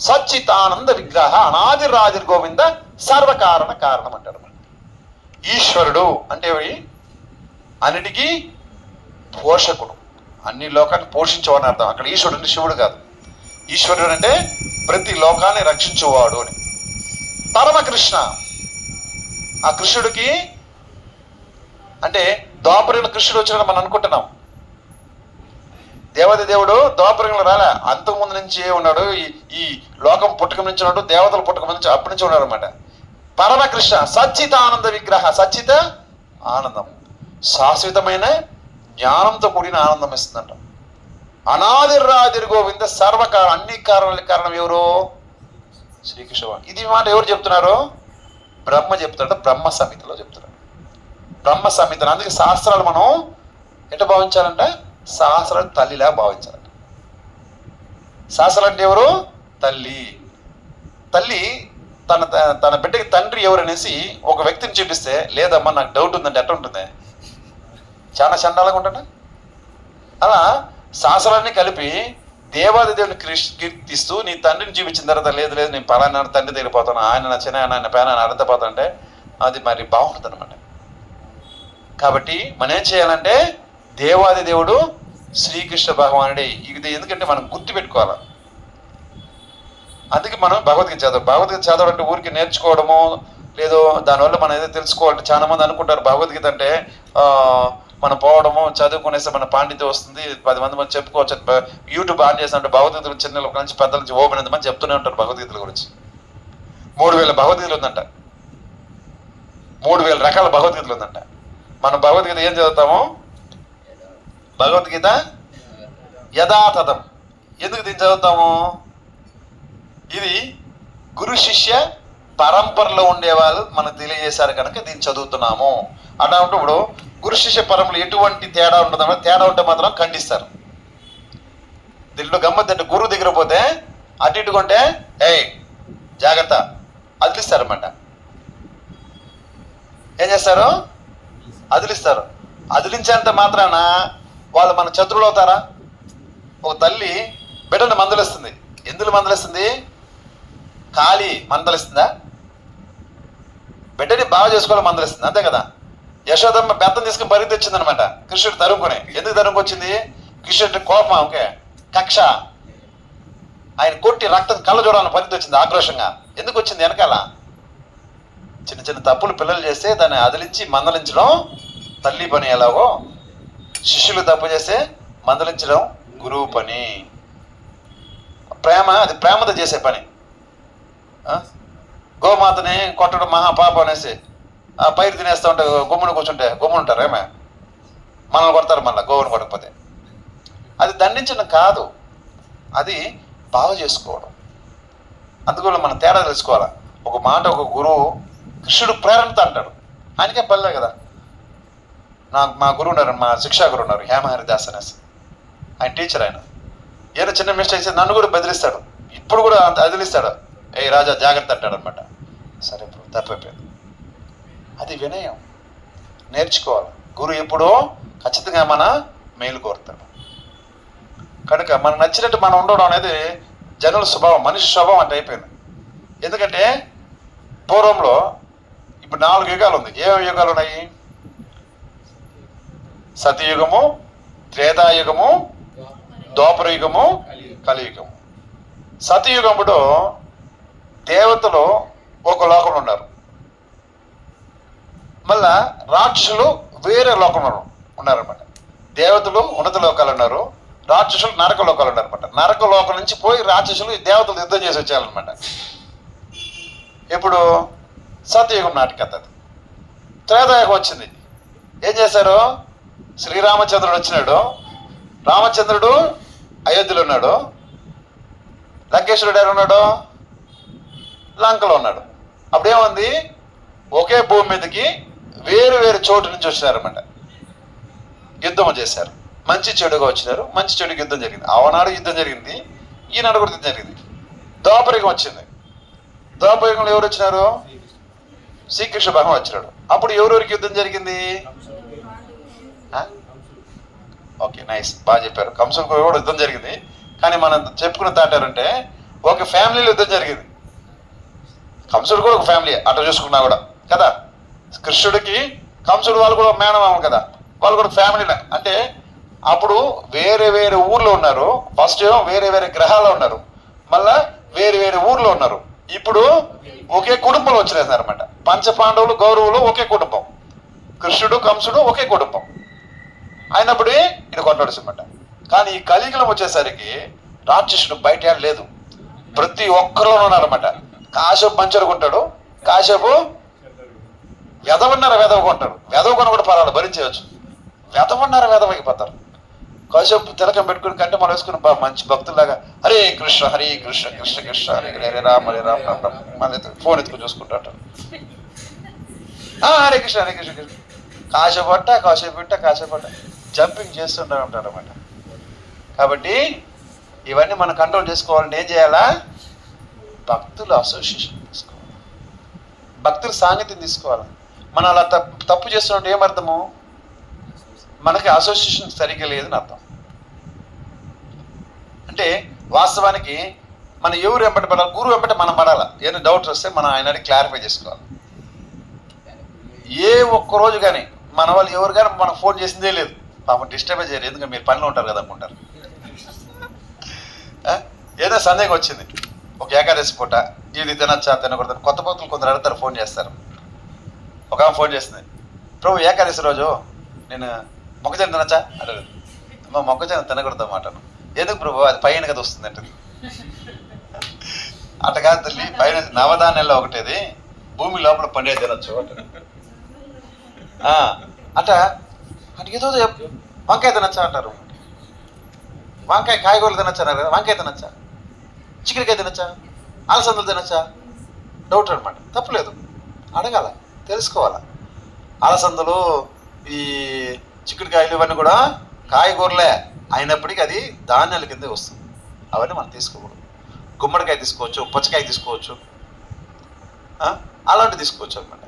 సచ్చితానంద విగ్రహ అనాదిరాజు గోవింద సర్వకారణ కారణం అంటాడు. ఈశ్వరుడు అంటే అన్నిటికీ పోషకుడు, అన్ని లోకాన్ని పోషించేవాడు అర్థం. అక్కడ ఈశ్వరుడు అంటే శివుడు కాదు, ఈశ్వరుడు అంటే ప్రతి లోకాన్ని రక్షించేవాడు అని. పరమకృష్ణ, ఆ కృష్ణుడికి అంటే ద్వాపరంలో కృష్ణుడు వచ్చినట్టు మనం అనుకుంటున్నాం. దేవత దేవుడు ద్వాపరంలో రాలే, అంతకుముందు నుంచి ఉన్నాడు. ఈ లోకం పుట్టక నుంచి ఉన్నాడు, దేవతల పుట్టక నుంచి అప్పటి నుంచి ఉన్నాడు అనమాట. పరమకృష్ణ సచ్చిత ఆనంద విగ్రహ, సచ్చిత ఆనందం, శాశ్వతమైన జ్ఞానంతో కూడిన ఆనందం ఇస్తుందంట. అనాదిరాదిర్ గోవింద సర్వకారణం, అన్ని కారణాలకు కారణం ఎవరు? శ్రీకృష్ణ. ఇది మాట ఎవరు చెప్తున్నారు? బ్రహ్మ చెప్తాడు, బ్రహ్మ సంహితలో చెప్తున్నాడు. బ్రహ్మ సంహిత. అందుకే శాస్త్రాలు మనం ఎట్లా భావించాలంటే శాస్త్రాలు తల్లిలా భావించాలంట. శాస్త్రాలు అంటే ఎవరు? తల్లి. తన బిడ్డకి తండ్రి ఎవరు అనేసి ఒక వ్యక్తిని చూపిస్తే, లేదమ్మా నాకు డౌట్ ఉందంటే ఎట్లా ఉంటుంది? చాలా చండాలంగా ఉంటుంది. అలా శాస్త్రాన్ని కలిపి దేవాది దేవుని కీర్తిస్తూ నీ తండ్రిని చూపించిన తర్వాత, లేదు నేను పలానా తండ్రి తెలిపోతాను, ఆయన నా చిన్న ఆయన పేన అర్థపోతా అంటే అది మరి బాగుంటుంది అనమాట. కాబట్టి మనం ఏం చేయాలంటే దేవాది దేవుడు శ్రీకృష్ణ భగవానుడే. ఇది ఎందుకంటే మనం గుర్తు పెట్టుకోవాలి. అందుకే మనం భగవద్గీత చదవడం అంటే ఊరికి నేర్చుకోవడము లేదో, దానివల్ల మనం ఏదో తెలుసుకోవాలంటే చాలా మంది అనుకుంటారు భగవద్గీత అంటే మనం పోవడము చదువుకునేస్తే మన పాండిత్యం వస్తుంది, 10 మంది మనం చెప్పుకోవచ్చు. యూట్యూబ్ ఆన్ చేసినట్టు భగవద్గీత చిన్న నుంచి పెద్దల నుంచి ఓపెన్ మంది చెప్తూనే ఉంటారు భగవద్గీతల గురించి. 3000 భగవద్గీతలు ఉందంట, 3000 రకాల భగవద్గీతలు ఉందంట. మనం భగవద్గీత ఏం చదువుతాము? భగవద్గీత యథాతథం. ఎందుకు దీన్ని చదువుతాము? ఇది గురు శిష్య పరంపరలో ఉండేవాళ్ళు మనకు తెలియజేశారు కనుక దీన్ని చదువుతున్నాము. అన్నప్పుడు గురు శిష్య పరంపరలో ఎటువంటి తేడా ఉంటుందో, తేడా ఉంటే మాత్రం ఖండిస్తారు. దీంట్లో గమ్మత్తంటే గురువు దగ్గర పోతే అటు ఇటుకుంటే జాగ్రత్త అదిలిస్తారన్నమాట. ఏం చేస్తారు? అదిలిస్తారు. అదిలించేంత మాత్రాన వాళ్ళు మన శత్రువులు అవుతారా? ఒక తల్లి బిడ్డను మందలిస్తుంది. ఎందుకు మందలిస్తుంది? ఖాళీ మందలిస్తుందా? బిడ్డని బాగా చేసుకోవాలి మందలిస్తుంది, అంతే కదా. యశోదమ్మ బెత్తం తీసుకుని పరిగెత్తి వచ్చింది అనమాట కృష్ణుడు తరుముకుని. ఎందుకు తరుముకొచ్చింది? కృష్ణుడి కోపం, ఓకే కక్ష, ఆయన కొట్టి రక్తం కళ్ళ చూడాలని పరిగెత్తి వచ్చింది ఆక్రోషంగా. ఎందుకు వచ్చింది? వెనకాల చిన్న చిన్న తప్పులు పిల్లలు చేస్తే దాన్ని అదిలించి మందలించడం తల్లి పని. ఎలాగో శిష్యులు తప్పు చేస్తే మందలించడం గురువు పని. ప్రేమ, అది ప్రేమతో చేసే పని. గోమాతని కొట్టడం మహాపాపం అనేసి ఆ పైరు తినేస్తూ ఉంటే గుమ్మును కూర్చుంటే గుమ్మును ఉంటారు. ఏమే మనల్ని కొడతారు, మళ్ళీ గోవును కొట్టకపోతే. అది దండించడం కాదు, అది బాగా చేసుకోవడం. అందువల్ల మనం తేడా తెలుసుకోవాలి. ఒక మాట ఒక గురువు కృష్ణుడు ప్రేరణతో అంటాడు, ఆయనకే పల్లె కదా. మా గురువు ఉన్నారు, మా శిక్షా గురువు ఉన్నారు, హేమహరిదాస్ అనేసి. ఆయన టీచర్. ఆయన ఏదో చిన్న మిస్టేక్ చేసి నన్ను కూడా బెదిరిస్తాడు, ఇప్పుడు కూడా అంత అదిలిస్తాడు. ఏ రాజా జాగ్రత్త అంటాడు అనమాట. సరే ఇప్పుడు తప్పైపోయింది. అది వినయం, నేర్చుకోవాలి. గురువు ఎప్పుడో ఖచ్చితంగా మన మేలు కోరుతాడు. కనుక మనకు నచ్చినట్టు మనం ఉండడం అనేది జనుల స్వభావం, మనిషి స్వభావం అంటే అయిపోయింది. ఎందుకంటే పూర్వంలో ఇప్పుడు 4 యుగాలు ఉంది. ఏ యుగాలు ఉన్నాయి? సతయుగము, త్రేతాయుగము, ద్వాపర యుగము, కలియుగము. సతయుగములో దేవతలు ఒక లోకంలో ఉన్నారు, మళ్ళా రాక్షసులు వేరే లోకంలో ఉన్నారన్నమాట. దేవతలు ఉన్నత లోకాలు ఉన్నారు, రాక్షసులు నరక లోకాలు ఉన్నారన్నమాట. నరక లోకం నుంచి పోయి రాక్షసులు దేవతలు యుద్ధం చేసి వచ్చేయాలన్నమాట. ఇప్పుడు సత్యయుగం నాటికి అది. త్రేతాయుగం వచ్చింది. ఏం చేశారు? శ్రీరామచంద్రుడు వచ్చినాడు. రామచంద్రుడు అయోధ్యలో ఉన్నాడు, లంకేశ్వరుడు ఉన్నాడు, లంకలో ఉన్నాడు. అప్పుడేముంది? ఒకే భూమి మీదకి వేరు వేరు చోటు నుంచి వచ్చినారన్నమాట. యుద్ధం చేశారు. మంచి చెడుగా వచ్చినారు, మంచి చెడుకి యుద్ధం జరిగింది. ఆనాడు యుద్ధం జరిగింది, ఈనాడు కూడా యుద్ధం జరిగింది. ద్వాపరయుగం వచ్చింది. ద్వాపరయుగంలో ఎవరు వచ్చినారు? శ్రీకృష్ణ భగవాన్ వచ్చినాడు. అప్పుడు ఎవరెవరికి యుద్ధం జరిగింది? ఓకే, నైస్, బాగా చెప్పారు. కంసులకు కూడా యుద్ధం జరిగింది. కానీ మనం చెప్పుకున్న తాటారంటే ఒక ఫ్యామిలీలో యుద్ధం జరిగింది. కంసుడు కూడా ఒక ఫ్యామిలీ అట్లా చూసుకున్నా కూడా కదా. కృష్ణుడికి కంసుడు వాళ్ళు కూడా మేనమామలు కదా, వాళ్ళు కూడా ఫ్యామిలీలో. అంటే అప్పుడు వేరే వేరే ఊర్లో ఉన్నారు. ఫస్ట్ వేరే వేరే గ్రహాల్లో ఉన్నారు, మళ్ళా వేరే వేరే ఊర్లో ఉన్నారు. ఇప్పుడు ఒకే కుటుంబంలో వచ్చినారు అనమాట. పంచపాండవులు, కౌరవులు ఒకే కుటుంబం, కృష్ణుడు కంసుడు ఒకే కుటుంబం అయినప్పుడు ఇది కొట్లాడుతున్నమాట. కానీ ఈ కలియుగం వచ్చేసరికి రాక్షసుడు బయట లేదు, ప్రతి ఒక్కరిలో ఉన్నారన్నమాట. కాసేపు పంచరుకుంటాడు, కాసేపు వెదవన్నారా వెదవకుంటాడు. వెదవకొని కూడా పర్వాలేదు, భరించవచ్చు. వెదవన్నారా వెదవైపోతారు. కాసేపు తిలకం పెట్టుకుని కంటే మనం వేసుకుని మంచి భక్తులాగా హరే కృష్ణ హరే కృష్ణ కృష్ణ కృష్ణ హరే హరే రామ హరే రామ రామ రామ మళ్ళీ ఫోన్ ఎత్తుకుని చూసుకుంటాడు. హరే కృష్ణ హరే కృష్ణ కృష్ణ. కాసేపు పట్ట కాసేపు పెట్ట కాసేపు పట్ట జంపింగ్ చేస్తుంటా ఉంటాడు అన్నమాట. కాబట్టి ఇవన్నీ మనం కంట్రోల్ చేసుకోవాలంటే ఏం చేయాలా? భక్తుల అసోసియేషన్ తీసుకోవాలి, భక్తుల సాంగత్యం తీసుకోవాలి. మనం అలా తప్పు చేస్తున్నట్టు ఏమర్థము? మనకి అసోసియేషన్ సరిగ్గా లేదని అర్థం. అంటే వాస్తవానికి మనం ఎవరు వెంబడి పడాలి? గురువు వెంబడి మనం పడాలా. ఏదైనా డౌట్స్ వస్తే మనం ఆయనని క్లారిఫై చేసుకోవాలి. ఏ ఒక్కరోజు కానీ మన వాళ్ళు ఎవరు కానీ మనకు ఫోన్ చేసిందే లేదు. పాపం డిస్టర్బే చేయరు, ఎందుకంటే మీరు పనిలో ఉంటారు కదా అనుకుంటారు. ఏదో సందేహం వచ్చింది, ఒక ఏకాదశి పూట ఇది తినచ్చా తినకూడదు. కొత్త భక్తులు కొందరు అడుగుతారు, ఫోన్ చేస్తారు. ఒక ఆమె ఫోన్ చేస్తుంది, ప్రభు ఏకాదశి రోజు నేను మొక్కజొన్న తినచ్చా అంటారు. అమ్మ మొక్కజొన్న తినకూడదు మాటను. ఎందుకు ప్రభు? అది పైన కదా వస్తుంది అంటుంది. అట్ట కాదు తల్లి, పైన నవధాన్యాల్లో ఒకటేది, భూమి లోపల పండే తినచ్చు అంటారు. అట్ట అంటే ఏదో వంకాయ తినచ్చా అంటారు. వంకాయ కాయగూరలు తినచ్చా అన్నారు కదా, వంకాయ తినచ్చా, చికెన్కాయ తినచ్చా, అలసందలు తినచ్చా? డౌట్ అనమాట. తప్పులేదు, అడగాల, తెలుసుకోవాలా. అలసందలు, ఈ చిక్కుడుకాయలు ఇవన్నీ కూడా కాయగూరలే అయినప్పటికీ అది ధాన్యాల కిందే వస్తుంది. అవన్నీ మనం తీసుకోకూడదు. గుమ్మడికాయ తీసుకోవచ్చు, పుచ్చకాయ తీసుకోవచ్చు, అలాంటివి తీసుకోవచ్చు అనమాట.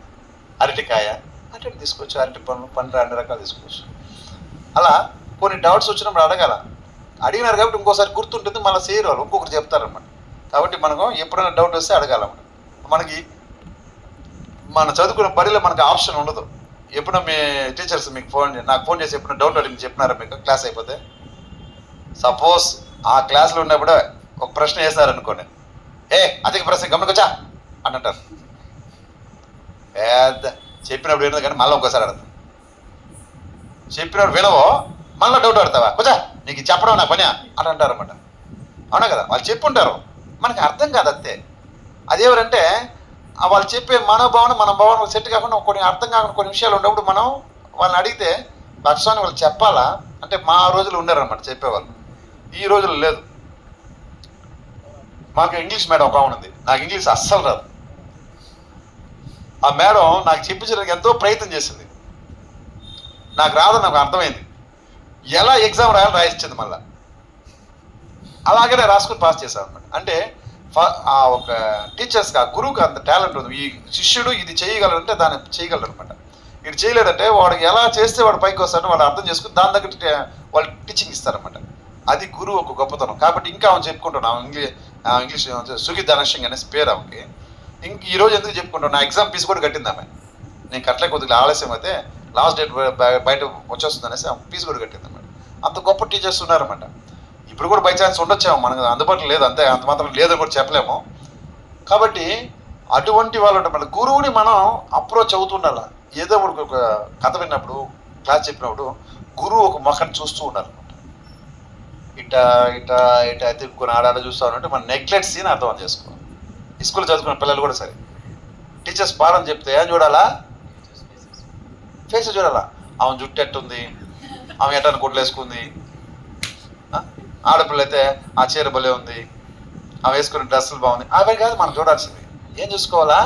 అరటికాయ అటు తీసుకోవచ్చు, అరటి పండ్లు అన్ని రకాలు తీసుకోవచ్చు. అలా కొన్ని డౌట్స్ వచ్చినప్పుడు అడగాల. అడిగినారు కాబట్టి ఇంకోసారి గుర్తుంటుంది, మళ్ళీ చేయరు వాళ్ళు, ఇంకొకరు చెప్తారనమాట. కాబట్టి మనకు ఎప్పుడైనా డౌట్ వస్తే అడగాలన్నమాట. మనకి మన చదువుకున్న బడిలో మనకు ఆప్షన్ ఉండదు. ఎప్పుడో మీ టీచర్స్ మీకు నాకు ఫోన్ చేసి ఎప్పుడైనా డౌట్ అడిగి చెప్పినారా మీకు క్లాస్ అయిపోతే? సపోజ్ ఆ క్లాస్లో ఉన్నప్పుడు ఒక ప్రశ్న వేస్తారనుకోండి, అధిక ప్రశ్న గమనికొచ్చా అని అంటారు. పెద్ద చెప్పినప్పుడు వినదు కానీ మళ్ళీ ఇంకోసారి అడతాం. చెప్పినప్పుడు వినవో మళ్ళీ డౌట్ అడతావా, కొంచెం నీకు చెప్పడం నా పని అని అంటారు అన్నమాట. అవునా కదా? వాళ్ళు చెప్పుంటారు, మనకి అర్థం కాదు అంతే. అదేవరంటే వాళ్ళు చెప్పే మనోభావన మన భావన సెట్ కాకుండా కొన్ని అర్థం కాకుండా కొన్ని విషయాలు ఉన్నప్పుడు మనం వాళ్ళని అడిగితే లక్ష్యాన్ని వాళ్ళు చెప్పాలా అంటే మా రోజులు ఉన్నారన్నమాట చెప్పేవాళ్ళు. ఈ రోజులు లేదు. మాకు ఇంగ్లీష్ మేడం ఒక ఉంది, నాకు ఇంగ్లీష్ అస్సలు రాదు. ఆ మేడం నాకు చెప్పించడానికి ఎంతో ప్రయత్నం చేసింది. నాకు రాదని నాకు అర్థమైంది. ఎలా ఎగ్జామ్ రాయాలో రాయించింది మళ్ళీ. అలాగే నేను రాసుకుని పాస్ చేశాను అనమాట. అంటే ఆ ఒక టీచర్స్కి, ఆ గురువుకి అంత టాలెంట్ ఉంది. ఈ శిష్యుడు ఇది చేయగలరంటే దాన్ని చేయగలరు అనమాట. ఇది చేయలేదంటే వాడికి ఎలా చేస్తే వాడు పైకి వస్తాడో వాళ్ళు అర్థం చేసుకుని దాని దగ్గర వాళ్ళు టీచింగ్ ఇస్తారనమాట. అది గురువు ఒక గొప్పతనం. కాబట్టి ఇంకా ఆమె చెప్పుకుంటున్నాం ఇంగ్లీష్ సుఖి ధనసింగ్ అనేసి పేరు ఆమెకి. ఇంక ఈరోజు ఎందుకు చెప్పుకుంటాను, నా ఎగ్జామ్ ఫీజు కూడా కట్టింది ఆమె. నేను కట్టలే, కొద్దిగా ఆలస్యం అయితే లాస్ట్ డేట్ బయట వచ్చేస్తుంది అనేసి ఆమె ఫీజు కూడా కట్టింది అనమాట. అంత గొప్ప టీచర్స్ ఉన్నారన్నమాట. ఇప్పుడు కూడా బై ఛాన్స్ ఉండొచ్చాము, మనకు అందుబాటులో లేదు, అంతే, అంత మాత్రం లేదని కూడా చెప్పలేము. కాబట్టి అటువంటి వాళ్ళు మన గురువుని మనం అప్రోచ్ అవుతుండాలి. ఏదో ఒక కథ విన్నప్పుడు, క్లాస్ చెప్పినప్పుడు గురువు ఒక మొక్కని చూస్తూ ఉండాలన్నమాట. ఇటా ఇటా ఇటా తిప్పుకొని ఆడాడ చూస్తూ ఉంటే మనం నెగ్లెక్ట్ సీన్ అర్థం చేసుకోవాలి. స్కూల్ చదువుకున్న పిల్లలు కూడా సరే, టీచర్స్ పాఠం చెప్తే ఏం చూడాలా, ఫేస్ చూడాలా. ఆమె జుట్టు ఎట్టుంది, ఆమె ఎటాన్ని కొట్లేసుకుంది, ఆడపిల్ల అయితే ఆ చీర భలే ఉంది, ఆమె వేసుకునే డ్రెస్సులు బాగుంది, అవే కాదు మనం చూడాల్సింది. ఏం చూసుకోవాలా,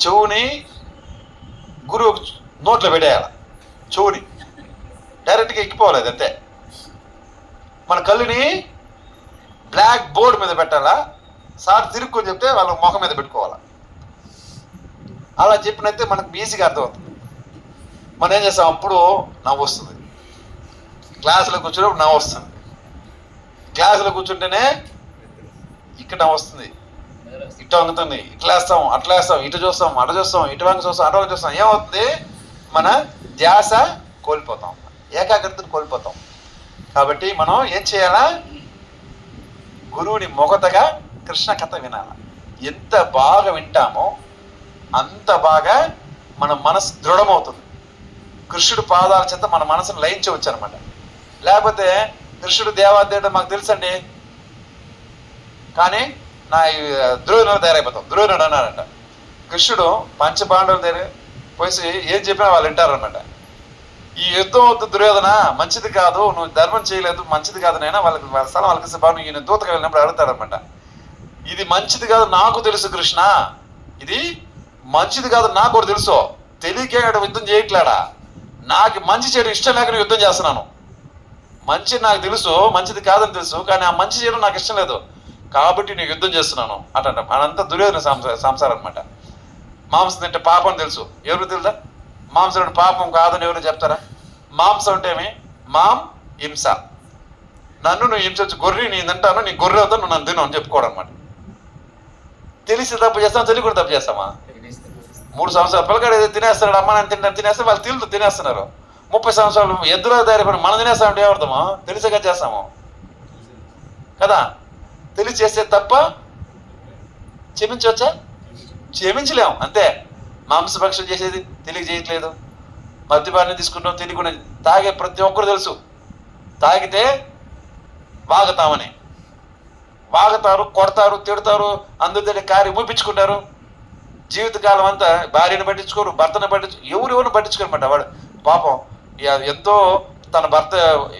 చెవుని గురువు నోట్లో పెట్టేయాల, చెవుని డైరెక్ట్గా ఎక్కిపోవాలి, అది అంతే. మన కళ్ళుని బ్లాక్ బోర్డ్ మీద పెట్టాలా, సార్ తిరుక్కొని చెప్తే వాళ్ళ ముఖం మీద పెట్టుకోవాలా. అలా చెప్పినైతే మనకు ఈజీగా అర్థమవుతుంది. మనం ఏం చేస్తాం, అప్పుడు నవ్వు వస్తుంది, క్లాసులో కూర్చున్నప్పుడు నవ్వు వస్తుంది, క్లాసులో కూర్చుంటేనే ఇక్కడ నవ్వు వస్తుంది, ఇటు వంగుతుంది, ఇట్లా వేస్తాం అట్లా వేస్తాం, ఇటు చూస్తాం అటు చూస్తాం, ఇటు వంగి చూస్తాం అటు వంగి చూస్తాం. ఏమవుతుంది, మన ధ్యాస కోల్పోతాం, ఏకాగ్రతను కోల్పోతాం. కాబట్టి మనం ఏం చేయాలా, గురువుని మొగతగా కృష్ణ కథ వినాలి. ఎంత బాగా వింటామో అంత బాగా మన మనసు దృఢమవుతుంది. కృష్ణుడు పాదాల చేత మన మనసును లయించవచ్చు అనమాట. లేకపోతే కృష్ణుడు దేవాదేవుడు మాకు తెలుసండి, కానీ నా దుర్యోధనుడు తయారైపోతాం. దుర్యోధనుడు అన్నారంట, కృష్ణుడు పంచపాండవుల దగ్గర పోయి ఏం చెప్పినా వాళ్ళు వింటారనమాట. ఈ యుద్ధం వద్దు దుర్యోధన, మంచిది కాదు, నువ్వు ధర్మం చేయలేదు, మంచిది కాదు నైనా, వాళ్ళకి వాళ్ళ స్థలం వాళ్ళకి బాబు ఈయన దూతకు వెళ్ళినప్పుడు అడుగుతాడనమాట. ఇది మంచిది కాదు నాకు తెలుసు కృష్ణ, ఇది మంచిది కాదు నాకు కూడా తెలుసు, తెలియకే యుద్ధం చేయట్లేడా, నాకు మంచి చేయడం ఇష్టం లేక యుద్ధం చేస్తున్నాను. మంచి నాకు తెలుసు, మంచిది కాదని తెలుసు, కానీ ఆ మంచి చేయడం నాకు ఇష్టం లేదు, కాబట్టి నేను యుద్ధం చేస్తున్నాను అటంట. అదంతా దుర్యోధన సంసారం అనమాట. మాంసం తింటే పాపం తెలుసు, ఎవరు తెలుదా, మాంసం పాపం కాదని ఎవరు చెప్తారా? మాంసం అంటే ఏమి, మాం హింస, నన్ను నువ్వు హింస, గొర్రె నేను తింటాను, నీ గొర్రె అవుతాను, నువ్వు నన్ను తిను అని చెప్పుకోవడం అనమాట. తెలిసి తప్పు చేస్తాం, తెలియ కూడా తప్పు చేస్తామా? 3 సంవత్సరాలు పిల్లగాడు ఏదో తినేస్తాడు, అమ్మ నేను తింటాను తినేస్తే వాళ్ళు తినేస్తున్నారు. 30 సంవత్సరాలు ఎద్దులో తయారైపోయి మనం తినేస్తామంటే ఏమర్థమో, తెలిసేగా చేస్తాము కదా. తెలిసి చేస్తే తప్ప క్షమించవచ్చా? క్షమించలేము, అంతే. మాంసభక్షణ చేసేది తెలియ చేయట్లేదు, మద్యపాన్ని తీసుకుంటాం తెలియకుండా, తాగే ప్రతి ఒక్కరు తెలుసు తాగితే వాగుతామని, వాగుతారు, కొడతారు, తిడతారు, అందరి కారి మూపించుకుంటారు. జీవితకాలం అంతా భార్యను పట్టించుకోరు, భర్తను ఎవరిని పట్టించుకోరన్నమాట. వాడు పాపం ఎంతో తన భర్త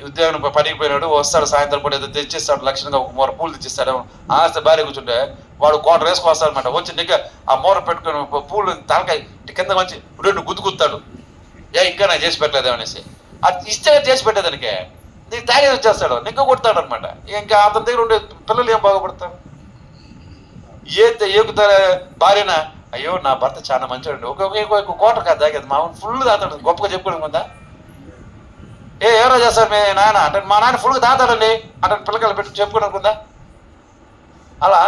ఉద్యోగం పనికి పోయినాడు, వస్తాడు సాయంత్రం పూట ఏదో తెచ్చిస్తాడు, లక్షణంగా ఒక మూర పూలు తెచ్చిస్తాడు, ఆస్తి భార్య కూర్చుంటే వాడు కోట వేసుకొస్తాడు అనమాట. వచ్చి నిగ్గ ఆ మూర పెట్టుకుని పూలు తలకాయ కింద మంచి 2 గుద్దుకుతాడు, ఇంకా నాకు చేసి పెట్టలేదు అనేసి. అది ఇస్తే చేసి పెట్టేదానికే నీకు తాగేది వచ్చేస్తాడు, నిగ్గ కొడతాడు అనమాట. ఇంకా అతని దగ్గర ఉండే పిల్లలు ఏం బాగుపడతారు? ఏకుతా భార్యన, అయ్యో నా భర్త చాలా మంచివాడు, ఒక కోట కాదు తాగేది, మా ఫుల్ తాతాడు, గొప్పగా చెప్పుకోవడం ఉందా? ఎవరో చేస్తారు మీ నాన్న అంటే, మా నాన్న ఫుల్గా తాతాడండి అంటే పిల్లకాయలు పెట్టి చెప్పుకోవడానికి ఉందా? అలా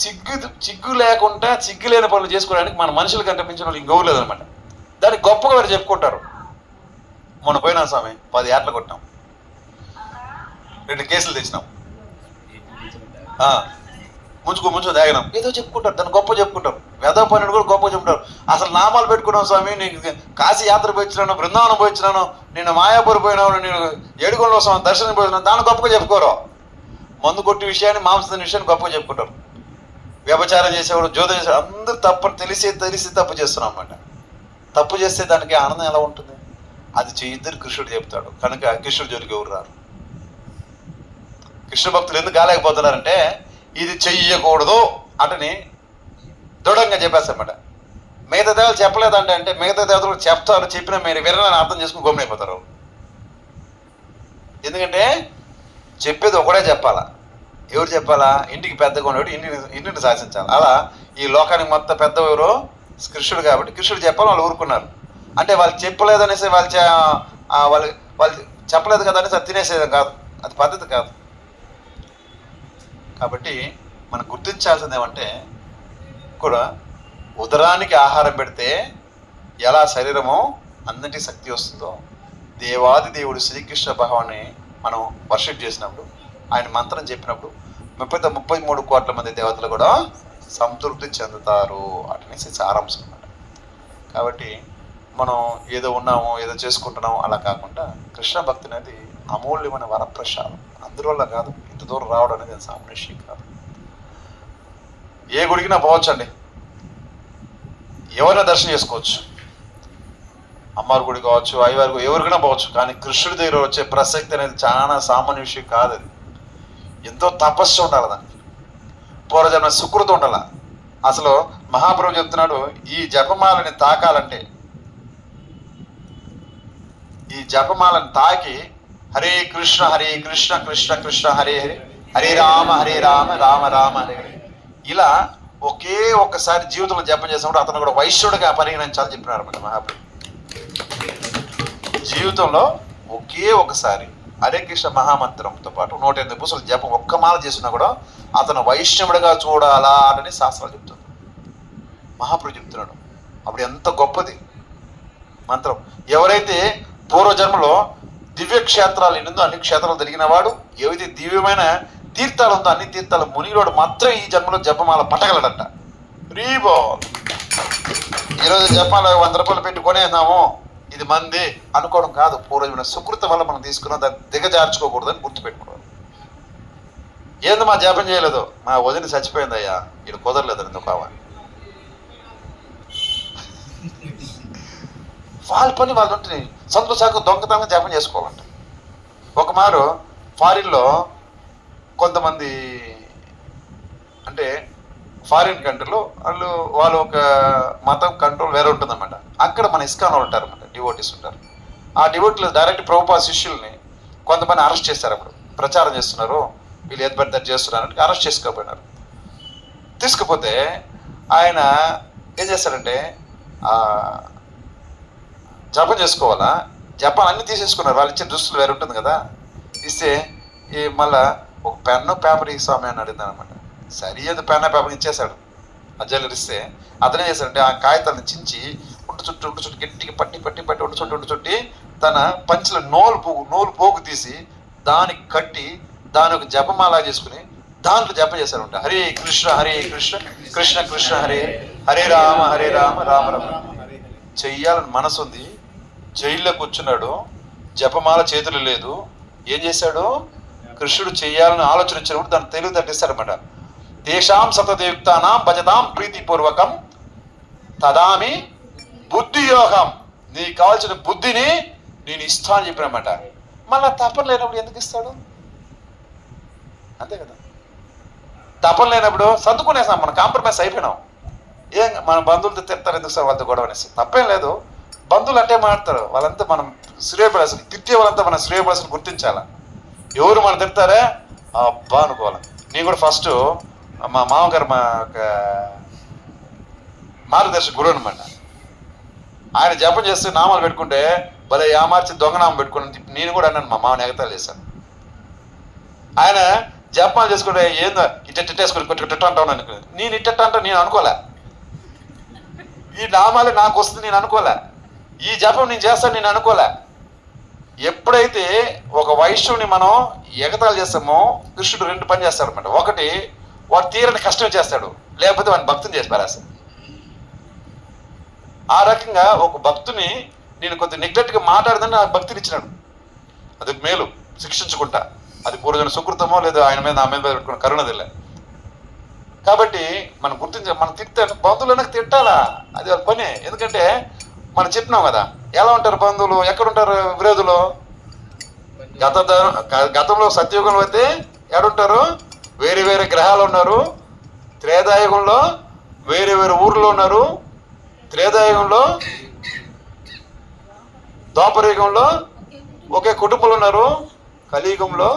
సిగ్గు లేకుండా సిగ్గు లేని పనులు చేసుకోవడానికి మన మనుషులు కంటే మించిన వాళ్ళు ఇంకెవరు లేదనమాట. దాన్ని గొప్పగా వారు చెప్పుకుంటారు. మొన్న పోయినా స్వామి 10 ఏట్లు కొట్టాం, 2 కేసులు తెచ్చినాం, ముంచుకు తాగినాం, ఏదో చెప్పుకుంటారు, దాన్ని గొప్ప చెప్పుకుంటారు. వేద పనులు కూడా గొప్ప చెప్పుకుంటారు. అసలు నామాలు పెట్టుకున్నాం స్వామి, నేను కాశీ యాత్ర పోయించినాను, బృందావనం పోయించినాను, నేను మాయాపూర్ పోయినాను, నేను ఏడుకొండల స్వామి దర్శనం పోయినాను, దాన్ని గొప్పగా చెప్పుకోరు. మందు కొట్టి విషయాన్ని, మాంసం విషయాన్ని గొప్పగా చెప్పుకుంటారు. వ్యభిచారం చేసేవాడు, జ్యోతి చేసేవాడు, అందరూ తెలిసి తప్పు చేస్తున్నాం అన్నమాట. తప్పు చేస్తే దానికి ఆనందం ఎలా ఉంటుంది? అది చేయొద్దని కృష్ణుడు చెప్తాడు. కనుక కృష్ణుడు జోలికి ఎవరు రారు. కృష్ణ భక్తులు ఎందుకు కాలేకపోతున్నారంటే, ఇది చెయ్యకూడదు అటని దృఢంగా చెప్పేస్తామన్నమాట. మిగతా దేవతలు చెప్పలేదంటే అంటే మిగతా దేవతలు చెప్తారు, చెప్పినా మీరు వినని అర్థం చేసుకుని గమ్మునైపోతారు. ఎందుకంటే చెప్పేది ఒకడే చెప్పాలా. ఎవరు చెప్పాలా? ఇంటికి పెద్దగా ఉన్నవాడు ఇంటిని శాసించాలి. అలా ఈ లోకానికి మొత్తం పెద్ద ఎవరు? కృష్ణుడు. కాబట్టి కృష్ణుడు చెప్పాలి, వాళ్ళు ఊరుకున్నారు. అంటే వాళ్ళు చెప్పలేదనేసి వాళ్ళు చెప్పలేదు కదా అనేసి అది తినేసేది కాదు, అది పద్ధతి కాదు. కాబట్టి మనం గుర్తించాల్సింది ఏమంటే కూడా ఉదరానికి ఆహారం పెడితే ఎలా శరీరము అన్నిటి శక్తి వస్తుందో, దేవాది దేవుడు శ్రీకృష్ణ భగవాన్ని మనం వర్షిప్ చేసినప్పుడు, ఆయన మంత్రం చెప్పినప్పుడు 33 కోట్ల మంది దేవతలు కూడా సంతృప్తి చెందుతారు అనేసి సారాంశం అన్నమాట. కాబట్టి మనం ఏదో ఉన్నాము, ఏదో చేసుకుంటున్నాము అలా కాకుండా కృష్ణ భక్తి అనేది అమూల్యమైన వరప్రసాదం. అందువల్ల కాదు ఇంత దూరం రావడం అనేది సామాన్య విషయం కాదు. ఏ గుడికినా పోవచ్చండి, ఎవరైనా దర్శనం చేసుకోవచ్చు. అమ్మవారి గుడి కావచ్చు, అయ్యవారి గుడి, ఎవరికైనా పోవచ్చు. కానీ కృష్ణుడి దగ్గర వచ్చే ప్రసక్తి అనేది చాలా సామాన్య విషయం కాదు. అది ఎంతో తపస్సు ఉండాలి, దానికి పూర్వజన్మ సుకృతి ఉండాల. అసలు మహాప్రభు చెప్తున్నాడు, ఈ జపమాలని తాకాలంటే, ఈ జపమాలను తాకి హరే కృష్ణ కృష్ణ కృష్ణ హరే హరే, హరే రామ రామ రామ హరే హరే, ఇలా ఒకే ఒక్కసారి జీవితంలో జపం చేసినప్పుడు అతను కూడా వైశ్యుడిగా పరిగణించాలని చెప్పినారు మన మహాప్రభు. జీవితంలో ఒకే ఒకసారి హరే కృష్ణ మహామంత్రంతో పాటు 108 పూసలు జపం ఒక్క మాల చేసినా కూడా అతను వైష్ణవుడిగా చూడాలా అని శాస్త్రాలు చెప్తుంది, మహాప్రభు చెప్తున్నాడు. అప్పుడు ఎంత గొప్పది మంత్రం. ఎవరైతే పూర్వజన్మలో దివ్య క్షేత్రాలు ఎన్నిందో అన్ని క్షేత్రాలు తిరిగిన వాడు, ఏవైతే దివ్యమైన తీర్థాలు ఉందో అన్ని తీర్థాలు మునిగినోడు మాత్రం ఈ జన్మలో జపమాల పట్టగలడంట. రీబో ఈరోజు జపాలు 100 రూపాయలు పెట్టి కొనేద్దాము, ఇది మంది అనుకోవడం కాదు. పూర్వజమైన సుకృతి వల్ల మనం తీసుకున్న దాన్ని దిగజార్చుకోకూడదని గుర్తుపెట్టుకోవాలి. ఏంది మా జపం చేయలేదు, మా వదిన చచ్చిపోయిందయ్యా, ఇది కుదరలేదు ఎందుకు కావాలి. వాళ్ళ పని వాళ్ళు ఉంటే సంతోషాకు దొంగతనంగా జపం చేసుకోవాలంట. ఒక మారు ఫారిన్లో కొంతమంది, అంటే ఫారిన్ కంట్రీలో వాళ్ళు ఒక మతం కంట్రోల్ వేరే ఉంటుందన్నమాట. అక్కడ మన ఇస్కాన్ వాళ్ళు ఉంటారన్నమాట, డివోటీస్ ఉంటారు. ఆ డివోటీలు డైరెక్ట్ ప్రభుపాద శిష్యుల్ని కొంతమంది అరెస్ట్ చేశారు. అప్పుడు ప్రచారం చేస్తున్నారు, వీళ్ళు ఏది పడితే చేస్తున్నారంటే అరెస్ట్ చేసుకోపోయినారు. తీసుకుపోతే ఆయన ఏం చేస్తారంటే జపం చేసుకోవాలా, జపాన్ అన్ని తీసేసుకున్నారు. వాళ్ళు ఇచ్చిన దుస్తులు వేరే ఉంటుంది కదా, ఇస్తే మళ్ళా ఒక పెన్ను పేపర్ ఈ స్వామి అని అడిగింది అనమాట. సరి అది పెన్న పేపర్ ఇచ్చేశాడు. అజ్జలు ఇస్తే అతనే చేశాడంటే ఆ కాగితాలను చించి ఉంటు చుట్టూ గట్టిగా పట్టి ఉండు చుట్టి తన పంచల నూలు పోగు తీసి దానికి కట్టి దాని ఒక జపమాలా చేసుకుని దాంట్లో జపం చేశారంట. హరే కృష్ణ కృష్ణ కృష్ణ హరే హరే రామ రామ రామ. చెయ్యాలని మనసు ఉంది, జైల్లో కూర్చున్నాడు, జపమాల చేతులు లేదు. ఏం చేశాడు? కృష్ణుడు చెయ్యాలని ఆలోచన వచ్చినప్పుడు దాన్ని తెలుగు తట్టిస్తాడనమాట. తేషాం సతతయుక్తానాం భజతాం ప్రీతిపూర్వకం తదామి బుద్ధియోగం. నీకు కావాల్సిన బుద్ధిని నేను ఇస్తా అని చెప్పినమాట. మళ్ళీ తపన లేనప్పుడు ఎందుకు ఇస్తాడు? అంతే కదా, తపన లేనప్పుడు సర్దుకునేసాం, మనం కాంప్రమైజ్ అయిపోయినాం. ఏం మన బంధువులతో తిడతారు ఎందుకు సార్ వాళ్ళతో గొడవ అనేసి? తప్పేం లేదు, బంధువులు అంటే మాట్లాడతారు, వాళ్ళంతా మనం శ్రేయపడాల్సింది, తిట్టే వాళ్ళంతా మనం శ్రేయపడాల్సింది గుర్తించాలా. ఎవరు మనం తిడతారే అబ్బా అనుకోవాలి. నేను కూడా ఫస్ట్ మా మామగారు మా ఒక మార్గదర్శక గురువు అనమాట. ఆయన జపం చేస్తే నామాలు పెట్టుకుంటే భలే యామార్చి దొంగనామం పెట్టుకుని నేను కూడా అన్నాను, మా మామని ఎగతాలు చేశాను. ఆయన జపాలు చేసుకుంటే ఏందో ఇట్టేసుకుని కొట్టు అంటాను అనుకో. నేను ఇట్ట అంటే నేను అనుకోలే, ఈ నామాలే నాకు వస్తుంది నేను అనుకోలే, ఈ జపం నేను చేస్తాను నేను అనుకోలే. ఎప్పుడైతే ఒక వైష్ణవుని మనం ఎగతాలు చేస్తామో కృష్ణుడు 2 పని చేస్తాడు అనమాట. ఒకటి, వాడు తీరని కష్టం చేస్తాడు, లేకపోతే వాడిని భక్తిని చేసి పారేస్తాడు. ఆ రకంగా ఒక భక్తుని నేను కొంత నెగ్లెక్ట్గా మాట్లాడదని నాకు భక్తిని ఇచ్చినాడు. అది మేలు, శిక్షించుకుంటా. అది పూర్వజన సుకృతమో లేదు ఆయన మీద నా మీద పెట్టుకున్న కరుణదిలే. కాబట్టి మనం మనం తిట్టే బంధువులు తిట్టాలా, అది వాళ్ళ పని. ఎందుకంటే మనం చెప్పినాం కదా, ఎలా ఉంటారు బంధువులు, ఎక్కడుంటారు విరోధులు. గతంలో సత్యయుగంలో అయితే ఎక్కడుంటారు, వేరే వేరే గ్రహాలు ఉన్నారు. త్రేతాయుగంలో వేరే వేరే ఊర్లో ఉన్నారు. త్రేతాయుగంలో, ద్వాపరయుగంలో ఒకే కుటుంబంలో ఉన్నారు. కలియుగంలో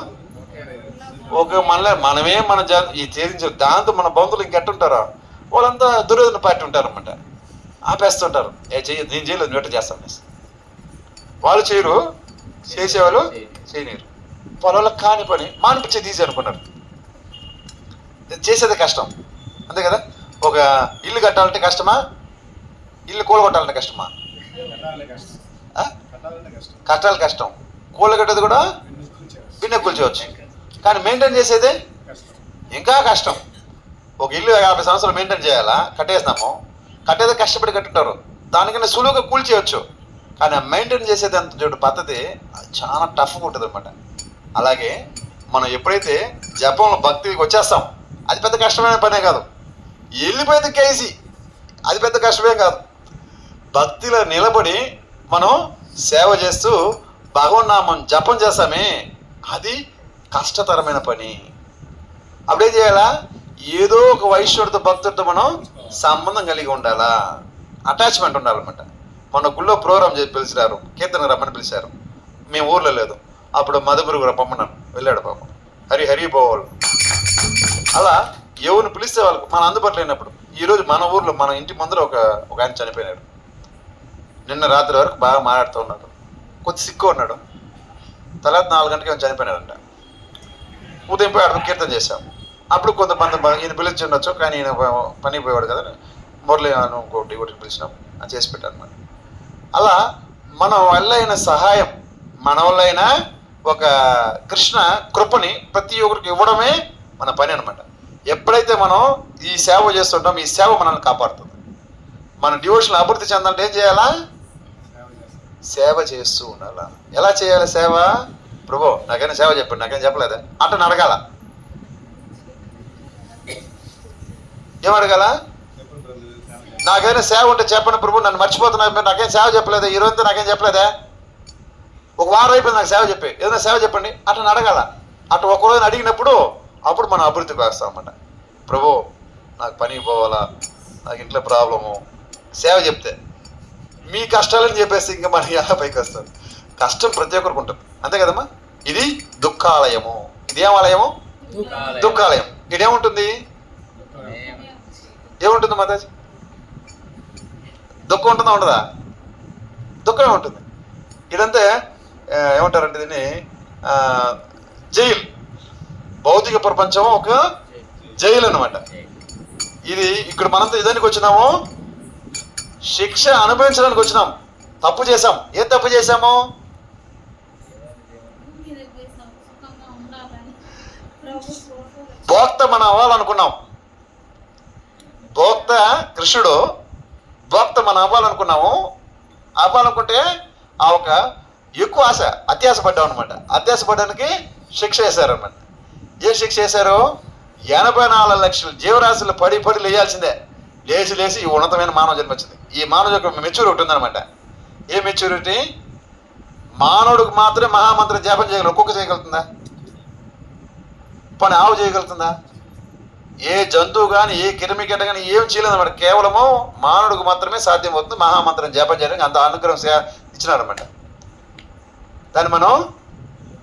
ఒకే మనమే మన ఈ ఛేదించారు. దాంతో మన బంధువులు ఇంకెట్టుంటారో వాళ్ళంతా దుర్యోధన పార్టీ ఉంటారన్నమాట. ఆపేస్తుంటారు. నేను చేయలేదు, నువ్వు చేస్తాను. వాళ్ళు చేయరు, చేసేవాళ్ళు చేయలేరు. వాళ్ళ కాని పని మానిపించే తీసి అనుకున్నారు. చేసేది కష్టం, అంతే కదా. ఒక ఇల్లు కట్టాలంటే కష్టమా, ఇల్లు కూలగొట్టాలంటే కష్టమా? కట్టాలి కష్టం, కూలగట్టేది కూడా బిన్నె కూల్చవచ్చు. కానీ మెయింటైన్ చేసేది ఇంకా కష్టం. ఒక ఇల్లు 50 సంవత్సరాలు మెయింటైన్ చేయాలా, కట్టేసినాము. కట్టేది కష్టపడి కట్టుంటారు, దానికన్నా సులువుగా కూల్చేయచ్చు. కానీ మెయింటైన్ చేసేది అంత చూడు పద్ధతి చాలా టఫ్గా ఉంటుంది అనమాట. అలాగే మనం ఎప్పుడైతే జపంలో భక్తికి వచ్చేస్తాం, అది పెద్ద కష్టమైన పనే కాదు. వెళ్ళిపోయేది కేసీ, అది పెద్ద కష్టమే కాదు. భక్తిలో నిలబడి మనం సేవ చేస్తూ భగవన్నామం జపం చేస్తామే, అది కష్టతరమైన పని. అప్పుడేం చేయాలా? ఏదో ఒక వైశ్యుడితో భక్తుడితో మనం సంబంధం కలిగి ఉండాలా, అటాచ్మెంట్ ఉండాలన్నమాట. మొన్న గుళ్ళో ప్రోగ్రామ్ చేసి పిలిచారు, కీర్తన రమ్మని పిలిచారు. మేము ఊర్లో లేదు, అప్పుడు మధుగురు రమ్మన్నాను, వెళ్ళాడు పాపం. హరి పోవాలి. అలా ఎవరిని పిలిస్తే వాళ్ళకు మన అందుబాటులో లేనప్పుడు. ఈరోజు మన ఊర్లో మన ఇంటి ముందర ఒక ఆయన చనిపోయినాడు. నిన్న రాత్రి వరకు బాగా మాట్లాడుతూ ఉన్నాడు, కొద్ది సిక్కు ఉన్నాడు. తర్వాత 4 గంటలకి ఏమైనా చనిపోయినాడంట. ఉదయం పోయి అక్కడ కీర్తన చేశాం. అప్పుడు కొంతమంది ఈయన పిలిచి ఉండొచ్చు, కానీ ఈయన పని పోయేవాడు కదా, మురళి ఇంకోటి పిలిచినాం, అని చేసి పెట్టాను అన్నమాట. అలా మన వల్ల అయిన సహాయం, మన వల్ల అయిన ఒక కృష్ణ కృపని ప్రతి ఒక్కరికి ఇవ్వడమే మన పని అనమాట. ఎప్పుడైతే మనం ఈ సేవ చేస్తుంటాం, ఈ సేవ మనల్ని కాపాడుతుంది. మన డివోషన్ అభివృద్ధి చెందాలంటే ఏం చేయాలా? సేవ చేస్తూ ఉండాలా. ఎలా చేయాలి సేవ? ప్రభు నాకైనా సేవ చెప్పండి, నాకేం చెప్పలేదా అంటే అడగాల. ఏం అడగాల? నాకైనా సేవ ఉంటే చెప్పండి ప్రభు, నన్ను మర్చిపోతున్నా, మీరు నాకేం సేవ చెప్పలేదా, ఈ రోజుతో నాకేం చెప్పలేదా, ఒక వారం అయిపోయింది నాకు సేవ చెప్పి, ఏదైనా సేవ చెప్పండి అట్లా అడగాల. అట్లా ఒక రోజున అడిగినప్పుడు అప్పుడు మనం అభివృద్ధికి వస్తాం అన్నమాట. ప్రభు నాకు పనికి పోవాలా, నాకు ఇంట్లో ప్రాబ్లము, సేవ చెప్తే మీ కష్టాలని చెప్పేసి ఇంకా మన ఎలా పైకి వస్తారు. కష్టం ప్రతి ఒక్కరికి ఉంటుంది, అంతే కదమ్మా. ఇది దుఃఖాలయము. ఇదేం ఆలయము? దుఃఖాలయం. ఇదేముంటుంది? ఏముంటుంది మాతాజీ? దుఃఖం ఉంటుందా ఉండదా? దుఃఖమే ఉంటుంది. ఇదంతా ఏమంటారంటే దీన్ని జైలు. భౌతిక ప్రపంచం ఒక జైలు అన్నమాట. ఇది ఇక్కడ మనంతా ఇదానికి వచ్చినాము, శిక్ష అనుభవించడానికి వచ్చినాం. తప్పు చేశాం. ఏం తప్పు చేశాము? భోక్త మనం అవ్వాలనుకున్నాం. భోక్త కృష్ణుడు, భోక్త మనం అవ్వాలనుకున్నాము. అవ్వాలనుకుంటే ఆ ఒక ఎక్కువ ఆశ, అత్యాశ పడ్డాం అనమాట. అత్యాశ పడ్డానికి శిక్ష వేశారనమాట. ఏ శిక్ష వేశారు? 84 లక్షల జీవరాశులు పడి లేయాల్సిందే. లేచి ఈ ఉన్నతమైన మానవ జన్మ వచ్చింది. ఈ మానవ యొక్క మెచ్యూరిటీ ఉందన్నమాట. ఏ మెచ్యూరిటీ? మానవుడికి మాత్రమే మహామంత్రం జపం చేయగలరు. ఒక్కొక్క చేయగలుగుతుందా? పని ఆవు చేయగలుగుతుందా? ఏ జంతువు కానీ ఏ కిరమికెట కానీ ఏం చేయలేదు అన్నమాట. కేవలము మానవుడికి మాత్రమే సాధ్యమవుతుంది మహామంత్రం జపం చేయడానికి. అంత అనుగ్రహం ఇచ్చినారన్నమాట. దాన్ని మనం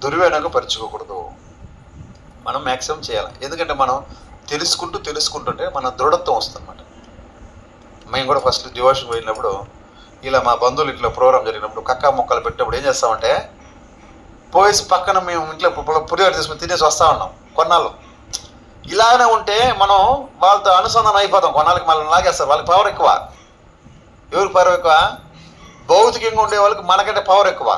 దుర్వినియోగం పరుచుకోకూడదు. మనం మ్యాక్సిమం చేయాలి. ఎందుకంటే మనం తెలుసుకుంటుంటే మన దృఢత్వం వస్తుంది అన్నమాట. మేము కూడా ఫస్ట్ డివోషన్ పోయినప్పుడు ఇలా మా బంధువులు ఇట్లా ప్రోగ్రాం జరిగినప్పుడు కక్కా మొక్కలు పెట్టినప్పుడు ఏం చేస్తామంటే పోయేసి పక్కన మేము ఇంట్లో పులిహోర తీసుకుని తినేసి వస్తూ ఉన్నాం. కొన్నాళ్ళు ఇలానే ఉంటే మనం వాళ్ళతో అనుసంధానం అయిపోతాం. కొన్నాళ్ళకి మళ్ళీ లాగేస్తారు. వాళ్ళకి పవర్ ఎక్కువ. ఎవరికి పవర్ ఎక్కువ? భౌతికంగా ఉండే వాళ్ళకి మనకంటే పవర్ ఎక్కువ.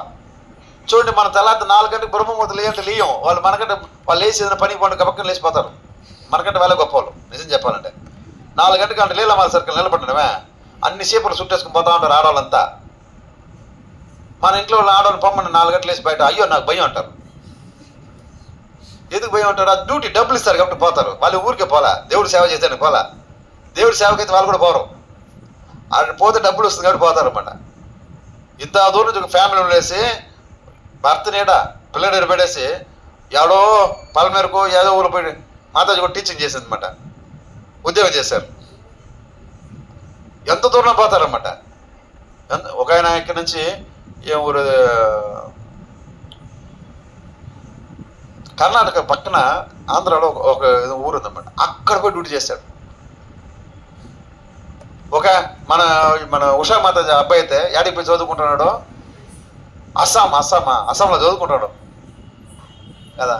చూడండి, మన తెల్లారి 4 గంటలకు బ్రహ్మముహూర్తం లేదంటే లేయం. వాళ్ళు మనకంటే వాళ్ళు లేచి ఏదైనా పని పండు పక్కన లేచిపోతారు. మనకంటే వాళ్ళే గొప్ప వాళ్ళు. నిజం చెప్పాలంటే 4 గంటలకు అంటే లేలా మా సర్కిల్ నిలబడినవే అన్ని సేపులు చుట్టేసుకుని పోతా ఉంటారు ఆడవాళ్ళంతా. మన ఇంట్లో వాళ్ళు ఆడవాళ్ళు పొమ్మని 4 గంటలు వేసి బయట అయ్యో నాకు భయం అంటారు. ఎందుకు భయం అంటారు? ఆ డ్యూటీ డబ్బులు ఇస్తారు కాబట్టి పోతారు. వాళ్ళు ఊరికే పోలా, దేవుడు సేవ చేసేదానికి పోలా. దేవుడి సేవకైతే వాళ్ళు కూడా పోరు. అక్కడ పోతే డబ్బులు వస్తుంది కాబట్టి పోతారు అన్నమాట. ఇంత దూరం నుంచి ఒక ఫ్యామిలీ ఉండేసి భర్త నీడ పిల్లడు ఎరబెట్టేసి ఎవడో పలమేరకు ఏదో ఊరు పోయి మాతాజీ కూడా టీచింగ్ చేసింది అనమాట. ఉద్యోగం చేశారు. ఎంత దూరం పోతారన్నమాట. ఒక ఆయన ఇక్కడ నుంచి ఏం ఊరు, కర్ణాటక పక్కన ఆంధ్రాలో ఒక ఊరు ఉందన్నమాట. అక్కడ పోయి డ్యూటీ చేశాడు. ఒక మన మన ఉషామాత అబ్బాయి అయితే యాడికి పోయి చదువుకుంటున్నాడు, అస్సాంలో చదువుకుంటాడు కదా.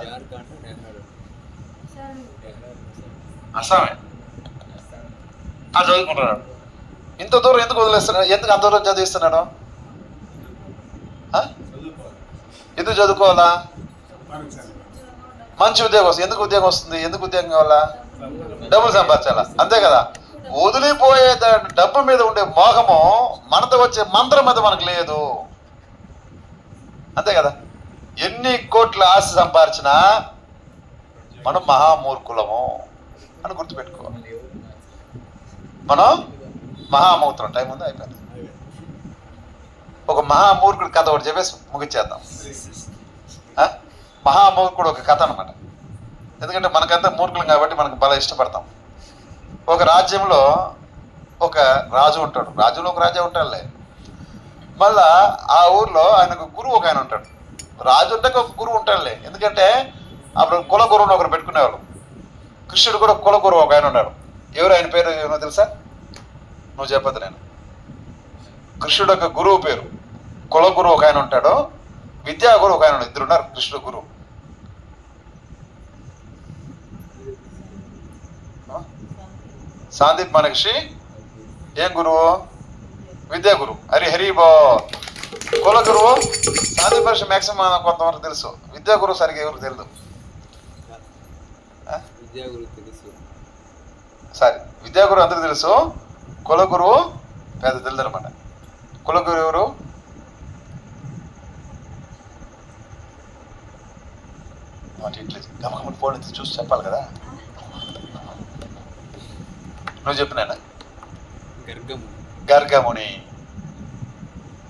అస్సామే చదువుకుంటున్నాడు. ఇంత దూరం ఎందుకు వదిలేస్తున్నాడు? ఎందుకు అంత దూరం చదివిస్తున్నాడు? ఎందుకు చదువుకోవాలా? మంచి ఉద్యోగం వస్తుంది. ఎందుకు ఉద్యోగం వస్తుంది? ఎందుకు ఉద్యోగం కావాలా? డబ్బులు సంపాదించాలా, అంతే కదా. వదిలిపోయే డబ్బు మీద ఉండే మోహము మనతో వచ్చే మంత్రం మీద మనకు లేదు, అంతే కదా. ఎన్ని కోట్ల ఆస్తి సంపాదించినా మనం మహామూర్ఖులము అని గుర్తుపెట్టుకోవాలి. మనం మహామూర్ఖులం. టైం ఉందా? అయిపోయింది. ఒక మహామూర్ఖుడి కథ ఒకటి చెప్పేసి ముగించేద్దాం. మహామూర్ఖుడు ఒక కథ అనమాట. ఎందుకంటే మనకంతా మూర్ఖులం కాబట్టి మనకు బాగా ఇష్టపడతాం. ఒక రాజ్యంలో ఒక రాజు ఉంటాడు. రాజులో ఒక రాజా ఉంటాడులే. మళ్ళా ఆ ఊర్లో ఆయనకు గురువు ఒక ఆయన ఉంటాడు. రాజు అంటే ఒక గురువు ఉంటాడులే. ఎందుకంటే అప్పుడు కుల గురువుని ఒకరు పెట్టుకునేవాళ్ళు. కృష్ణుడు కూడా కుల గురువు ఒక ఆయన ఉన్నాడు. ఎవరు ఆయన పేరు ఏమో తెలుసా? నువ్వు చెప్పదు, నేను. కృష్ణుడు ఒక గురువు పేరు, కుల గురువు ఒక ఆయన ఉంటాడు, విద్యా గురువు ఒక ఆయన ఉన్నాడు. ఇద్దరు ఉన్నారు కృష్ణుడు గురువు. సాందీప్ మహర్షి ఏం గురువు? విద్యా గురువు. హరి బో. కుల గురువు సాందీప్ మహర్షి మ్యాక్సిమం కొంతవరకు తెలుసు. విద్యా గురువు సరిగ్గా ఎవరు తెలియదు. సరే, విద్యా గురువు అందరూ తెలుసు, కుల గురువు పెద్ద తెలియదు అనమాట. కుల గురువు ఎవరు? గమకమని ఫోన్ చూసి చెప్పాలి కదా. నువ్వు చెప్పినా గర్గముని.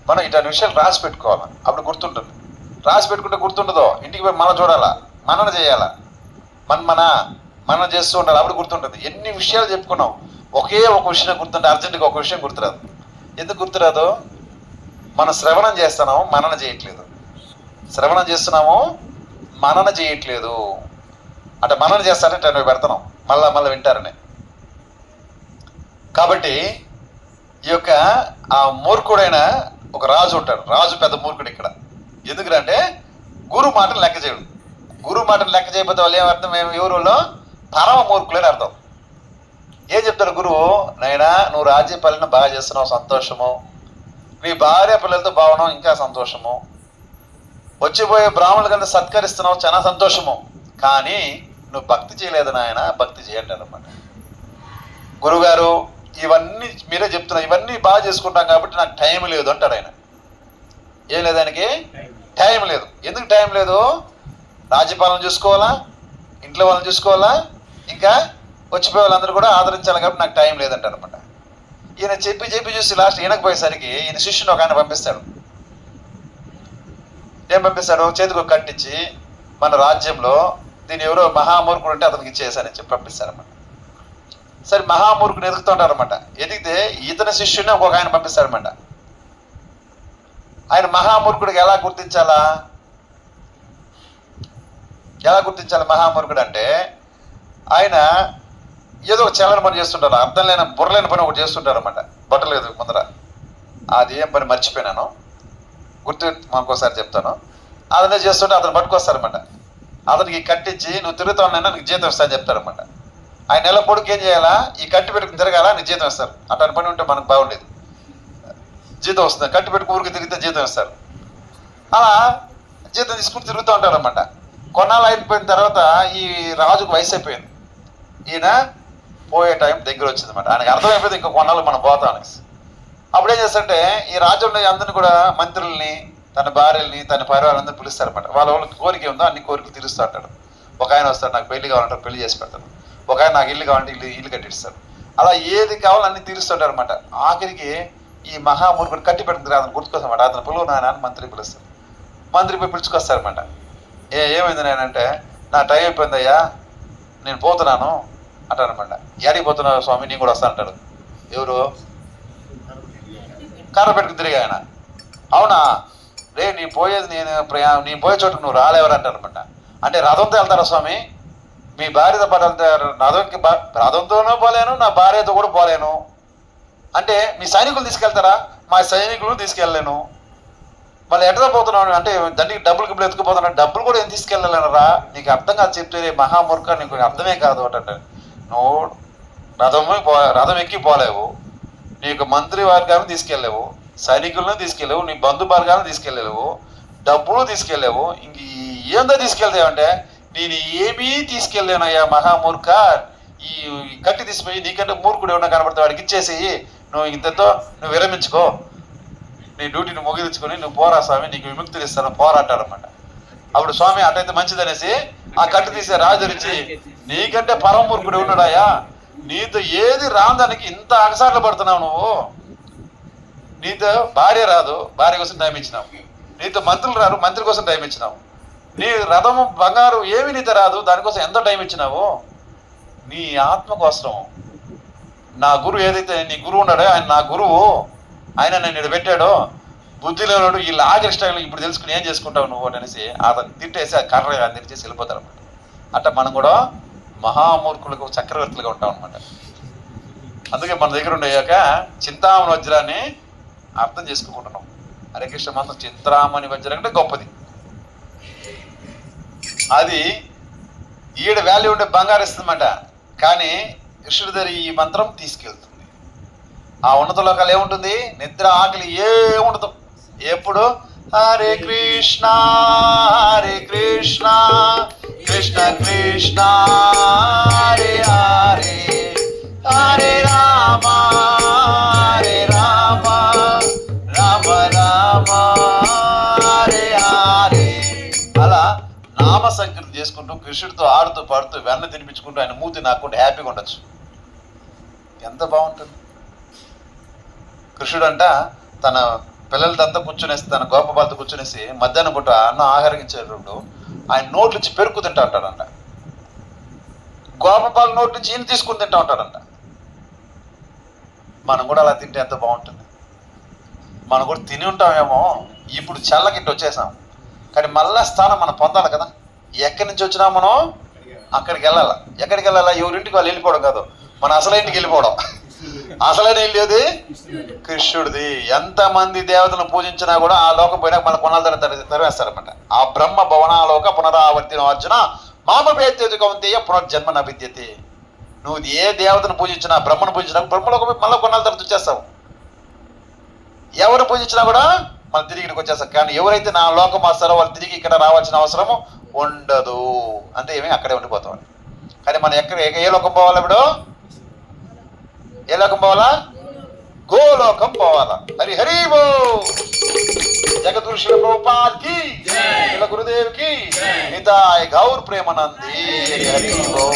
మనం ఇట్లాంటి విషయాలు రాసి పెట్టుకోవాలి, అప్పుడు గుర్తుంటుంది. రాసి పెట్టుకుంటే గుర్తుండదో, ఇంటికి పోయి మనం చూడాలా, మనన చేయాలా, మనం చేస్తూ ఉండాలి, అప్పుడు గుర్తుంటుంది. ఎన్ని విషయాలు చెప్పుకున్నాం, ఒకే ఒక విషయం గుర్తుంటే అర్జెంటుగా ఒక విషయం గుర్తురాదు. ఎందుకు గుర్తురాదు? మనం శ్రవణం చేస్తున్నాము, మనన చేయట్లేదు. శ్రవణం చేస్తున్నాము, మనన చేయట్లేదు. అంటే మనన చేస్తారంటే నువ్వు పెడతాం, మళ్ళా వింటారని. కాబట్టి ఈ యొక్క ఆ మూర్ఖుడైన ఒక రాజు ఉంటాడు. రాజు పెద్ద మూర్ఖుడు ఇక్కడ. ఎందుకంటే గురువు మాటను లెక్క చేయడు. గురువు మాటను లెక్క చేయకపోతే వాళ్ళు ఏమర్థం? మేము ఎవరులో పరమ మూర్ఖులని అర్థం. ఏం చెప్తాడు గురువు? నైనా నువ్వు రాజ్య పాలన బాగా చేస్తున్నావు, సంతోషము. నీ భార్య పిల్లలతో బాగున్నావు, ఇంకా సంతోషము. వచ్చిపోయే బ్రాహ్మణుల కంటే సత్కరిస్తున్నావు, చాలా సంతోషము. కానీ నువ్వు భక్తి చేయలేదు నాయన, భక్తి చేయండి అనమాట. గురువుగారు ఇవన్నీ మీరే చెప్తున్నారు, ఇవన్నీ బాగా చేసుకుంటాం కాబట్టి నాకు టైం లేదు అంటాడు ఆయన. ఏం లేదు ఆయనకి? టైం లేదు. ఎందుకు టైం లేదు? రాజ్యపాలన చూసుకోవాలా, ఇంట్లో వాళ్ళని చూసుకోవాలా, ఇంకా వచ్చిపోయే వాళ్ళందరూ కూడా ఆదరించాలి కాబట్టి నాకు టైం లేదంటారు అనమాట. ఈయన చెప్పి చూసి లాస్ట్ ఈయనకపోయేసరికి ఈయన శిష్యుని ఒక ఆయన పంపిస్తాడు. ఏం పంపిస్తాడు? చేతికి ఒక కట్టించి మన రాజ్యంలో దీన్ని ఎవరో మహామూర్ఖుడు అంటే అతనికి ఇచ్చేసానని చెప్పి పంపిస్తారన్నమాట. సరే, మహామూర్ఖుని ఎదుగుతుంటారనమాట. ఎదిగితే ఇతని శిష్యుని ఒక ఆయన పంపిస్తాడనమాట. ఆయన మహామూర్ఖుడికి ఎలా గుర్తించాలా? మహామూర్ఖుడు అంటే ఆయన ఏదో ఒక చలని పని చేస్తుంటారు, అర్థం లేని బుర్రలేని పని ఒకటి చేస్తుంటారు అనమాట. బట్టలేదు ముందర, అది ఏం పని మర్చిపోయినాను, గుర్తు మనకోసారి చెప్తాను. అదనే చేస్తుంటే అతను పట్టుకొస్తారనమాట. అతనికి కట్టించి నువ్వు తిరుగుతా ఉన్నా నీకు జీతం ఇస్తా అని చెప్తారనమాట. ఆయన నెల పొడికి ఏం చేయాలా? ఈ కట్టి పెట్టుకుని తిరగాల, నీకు జీతం ఇస్తారు. అట్లాంటి పని ఉంటే మనకు బాగుండేది. జీతం వస్తుంది, కట్టి పెట్టుకు ఊరికి తిరిగితే జీతం ఇస్తారు. అలా జీతం తీసుకుని తిరుగుతూ ఉంటారు అనమాట. కొన్నాళ్ళు అయిపోయిన తర్వాత ఈ రాజుకు వయసు అయిపోయింది. ఈయన పోయే టైం దగ్గర వచ్చింది అనమాట. ఆయనకు అర్థమైపోయింది ఇంకో కొన్నాళ్ళు మనం పోతాం అనేసి. అప్పుడు ఏం చేస్తారంటే ఈ రాజ్యంలో అందరిని కూడా మంత్రుల్ని, తన భార్యల్ని, తన పరివారాలందరూ పిలుస్తారనమాట. వాళ్ళకి కోరిక ఉందో అన్ని కోరికలు తీరుస్తూ ఉంటాడు. ఒక ఆయన వస్తాడు, నాకు పెళ్లి కావాలంటే పెళ్లి చేసి పెడతాడు. ఒక ఆయన నాకు ఇల్లు కావాలంటే ఇల్లు కట్టిస్తాడు. అలా ఏది కావాలో అన్ని తీరుస్తుంటారు అనమాట. ఆఖరికి ఈ మహామూర్ఖుడు కట్టి పెడుతుంది అతను గుర్తుకొస్తామాట. అతను పిలువు నాయన అని మంత్రి పిలుస్తాడు. మంత్రి పోయి పిలుచుకొస్తారనమాట. ఏమైంది నేనంటే, నా టైం అయిపోయింది అయ్యా, నేను పోతున్నాను అంటానమాట. యాడికి పోతున్నావు స్వామి? నేను కూడా వస్తానంటాడు. ఎవరు? కర్ర పెట్టుకుని తిరిగి ఆయన. అవునా రే నీ పోయేది నీ పోయే చోటుకు నువ్వు రాలేవరు అంటారనమాట. అంటే రథంతో వెళ్తారా స్వామి? మీ భార్యతో పాటు వెళ్తారు. రథంతోనూ పోలేను, నా భార్యతో కూడా పోలేను. అంటే మీ సైనికులు తీసుకెళ్తారా? మా సైనికులను తీసుకెళ్ళలేను. మళ్ళీ ఎట్లా పోతున్నావు అంటే దండికి డబ్బులు ఎత్తుకుపోతున్నావు, డబ్బులు కూడా ఏం తీసుకెళ్ళలేనరా? నీకు అర్థం కాదు చెప్తే మహామూర్ఖ, నీకు అర్థమే కాదు అంటే. నువ్వు రథం ఎక్కి పోలేవు, నీకు మంత్రి వర్గాన్ని తీసుకెళ్ళలేవు, సైనికులను తీసుకెళ్ళలేవు, నీ బంధు వర్గాలను తీసుకెళ్ళలేవు, డబ్బులు తీసుకెళ్ళలేవు, ఇంక ఏందో తీసుకెళ్తావంటే నేను ఏమీ తీసుకెళ్ళలేనయ్యా మహామూర్ఖ. ఈ కట్టి తీసిపోయి నీకంటే మూర్ఖుడు ఏమన్నా కనబడితే వాడికి ఇచ్చేసి నువ్వు ఇంతతో నువ్వు విరమించుకో, నీ డ్యూటీని ముగించుకొని నువ్వు పోరా స్వామి, నీకు విముక్తిని ఇస్తాను పోరాటాడనమాట. అప్పుడు స్వామి అటైతే మంచిదనేసి ఆ కట్టు తీసే రాజు ఇచ్చి, నీకంటే పరమూర్ఖుడు ఉన్నాడాయా, నీతో ఏది రాందానికి ఇంత అగసాట్లు పడుతున్నావు నువ్వు. నీతో భార్య రాదు, భార్య కోసం టైం ఇచ్చినావు. నీతో మంత్రులు రారు, మంత్రి కోసం టైం ఇచ్చినావు. నీ రథము బంగారు ఏమి నీతో రాదు, దానికోసం ఎంత టైం ఇచ్చినావు. నీ ఆత్మ కోసం నా గురువు ఏదైతే నీ గురువు ఉన్నాడో ఆయన నా గురువు, ఆయన నేను పెట్టాడో, బుద్ధి లేనాడు వీళ్ళ ఆకరిష్టాలు ఇప్పుడు తెలుసుకుని ఏం చేసుకుంటావు నువ్వు అనేసి అతను తిట్టేసి ఆ కర్ర అందరిచేసి వెళ్ళిపోతారు అనమాట. అట్లా మనం కూడా మహామూర్ఖులకు చక్రవర్తులుగా ఉంటాం అనమాట. అందుకే మన దగ్గర ఉండేయాక చింతామణి వజ్రాన్ని అర్థం చేసుకోకుంటున్నాం. హరే కృష్ణ మాత్రం చింతామణి వజ్రం అంటే గొప్పది. అది ఈడ వాల్యూ ఉండే బంగారు ఇస్తుందన్నమాట. కానీ కృష్ణుడి దగ్గర ఈ మంత్రం తీసుకెళ్తుంది. ఆ ఉన్నత లోకాలు ఏముంటుంది? నిద్ర ఆకలి ఏ ఉండదు. ఎప్పుడు హరే కృష్ణ హరే కృష్ణ కృష్ణ కృష్ణ హరే హరే హరే రామ హరే రామ రామ రామ హరే హరే. అలా నామ సంకీర్తన చేసుకుంటూ కృష్ణుడితో ఆడుతూ పాడుతూ వెన్న తినిపించుకుంటూ ఆయన మూతి నాకుంటూ హ్యాపీగా ఉండొచ్చు. ఎంత బాగుంటుంది. కృష్ణుడు అంట తన పిల్లలతో కూర్చునేసి తన గోపబాలతో కూర్చునేసి మధ్యాహ్నం పూట అన్నం ఆహరించేటప్పుడు ఆయన నోట్ల నుంచి పెరుకు తింటా ఉంటాడంట. గోపబాల నోటి నుంచి ఈయన తీసుకుని తింటా ఉంటాడంట. మనం కూడా అలా తింటే ఎంత బాగుంటుంది. మనం కూడా తిని ఉంటామేమో, ఇప్పుడు చల్లకింటి వచ్చేసాం, కానీ మళ్ళా స్థానం మనం పొందాలి కదా. ఎక్కడి నుంచి వచ్చినా మనం అక్కడికి వెళ్ళాలి. ఎక్కడికి వెళ్ళాలా? ఎవరింటికి వాళ్ళు వెళ్ళిపోవడం కాదు, మన అసలు ఇంటికి వెళ్ళిపోవడం. అసలైన ఇల్లు ఏది? కృష్ణుడిది. ఎంతమంది దేవతలను పూజించినా కూడా ఆ లోకం పోయినా మన కొనాల తరివేస్తారన్నమాట. ఆ బ్రహ్మ భవనాలోక పునరావర్తిన అర్జున మామపేత్యతి కౌంతేయ పునర్జన్మ నవిద్యతే. నువ్వు ఏ దేవతను పూజించినా, బ్రహ్మను పూజించినా బ్రహ్మలోకి మళ్ళీ కొనాల తర్వాత వచ్చేస్తావు. ఎవరు పూజించినా కూడా మనం తిరిగి ఇక్కడికి వచ్చేస్తాం. కానీ ఎవరైతే నా లోకం వస్తారో వాళ్ళు తిరిగి ఇక్కడ రావాల్సిన అవసరము ఉండదు. అంటే ఏమి అక్కడే ఉండిపోతాం. కానీ మనం ఏ లోకం పోవాలి? ఇప్పుడు ఏ లోకం పోవాలా? గోలోకం పోవాలా. హరి హరి బో. జగద్గురు శ్రీల ప్రభుపాద్ కి, గురుదేవ్ కి, నితాయ్ గౌర్ ప్రేమానంది. హరి హరి బో.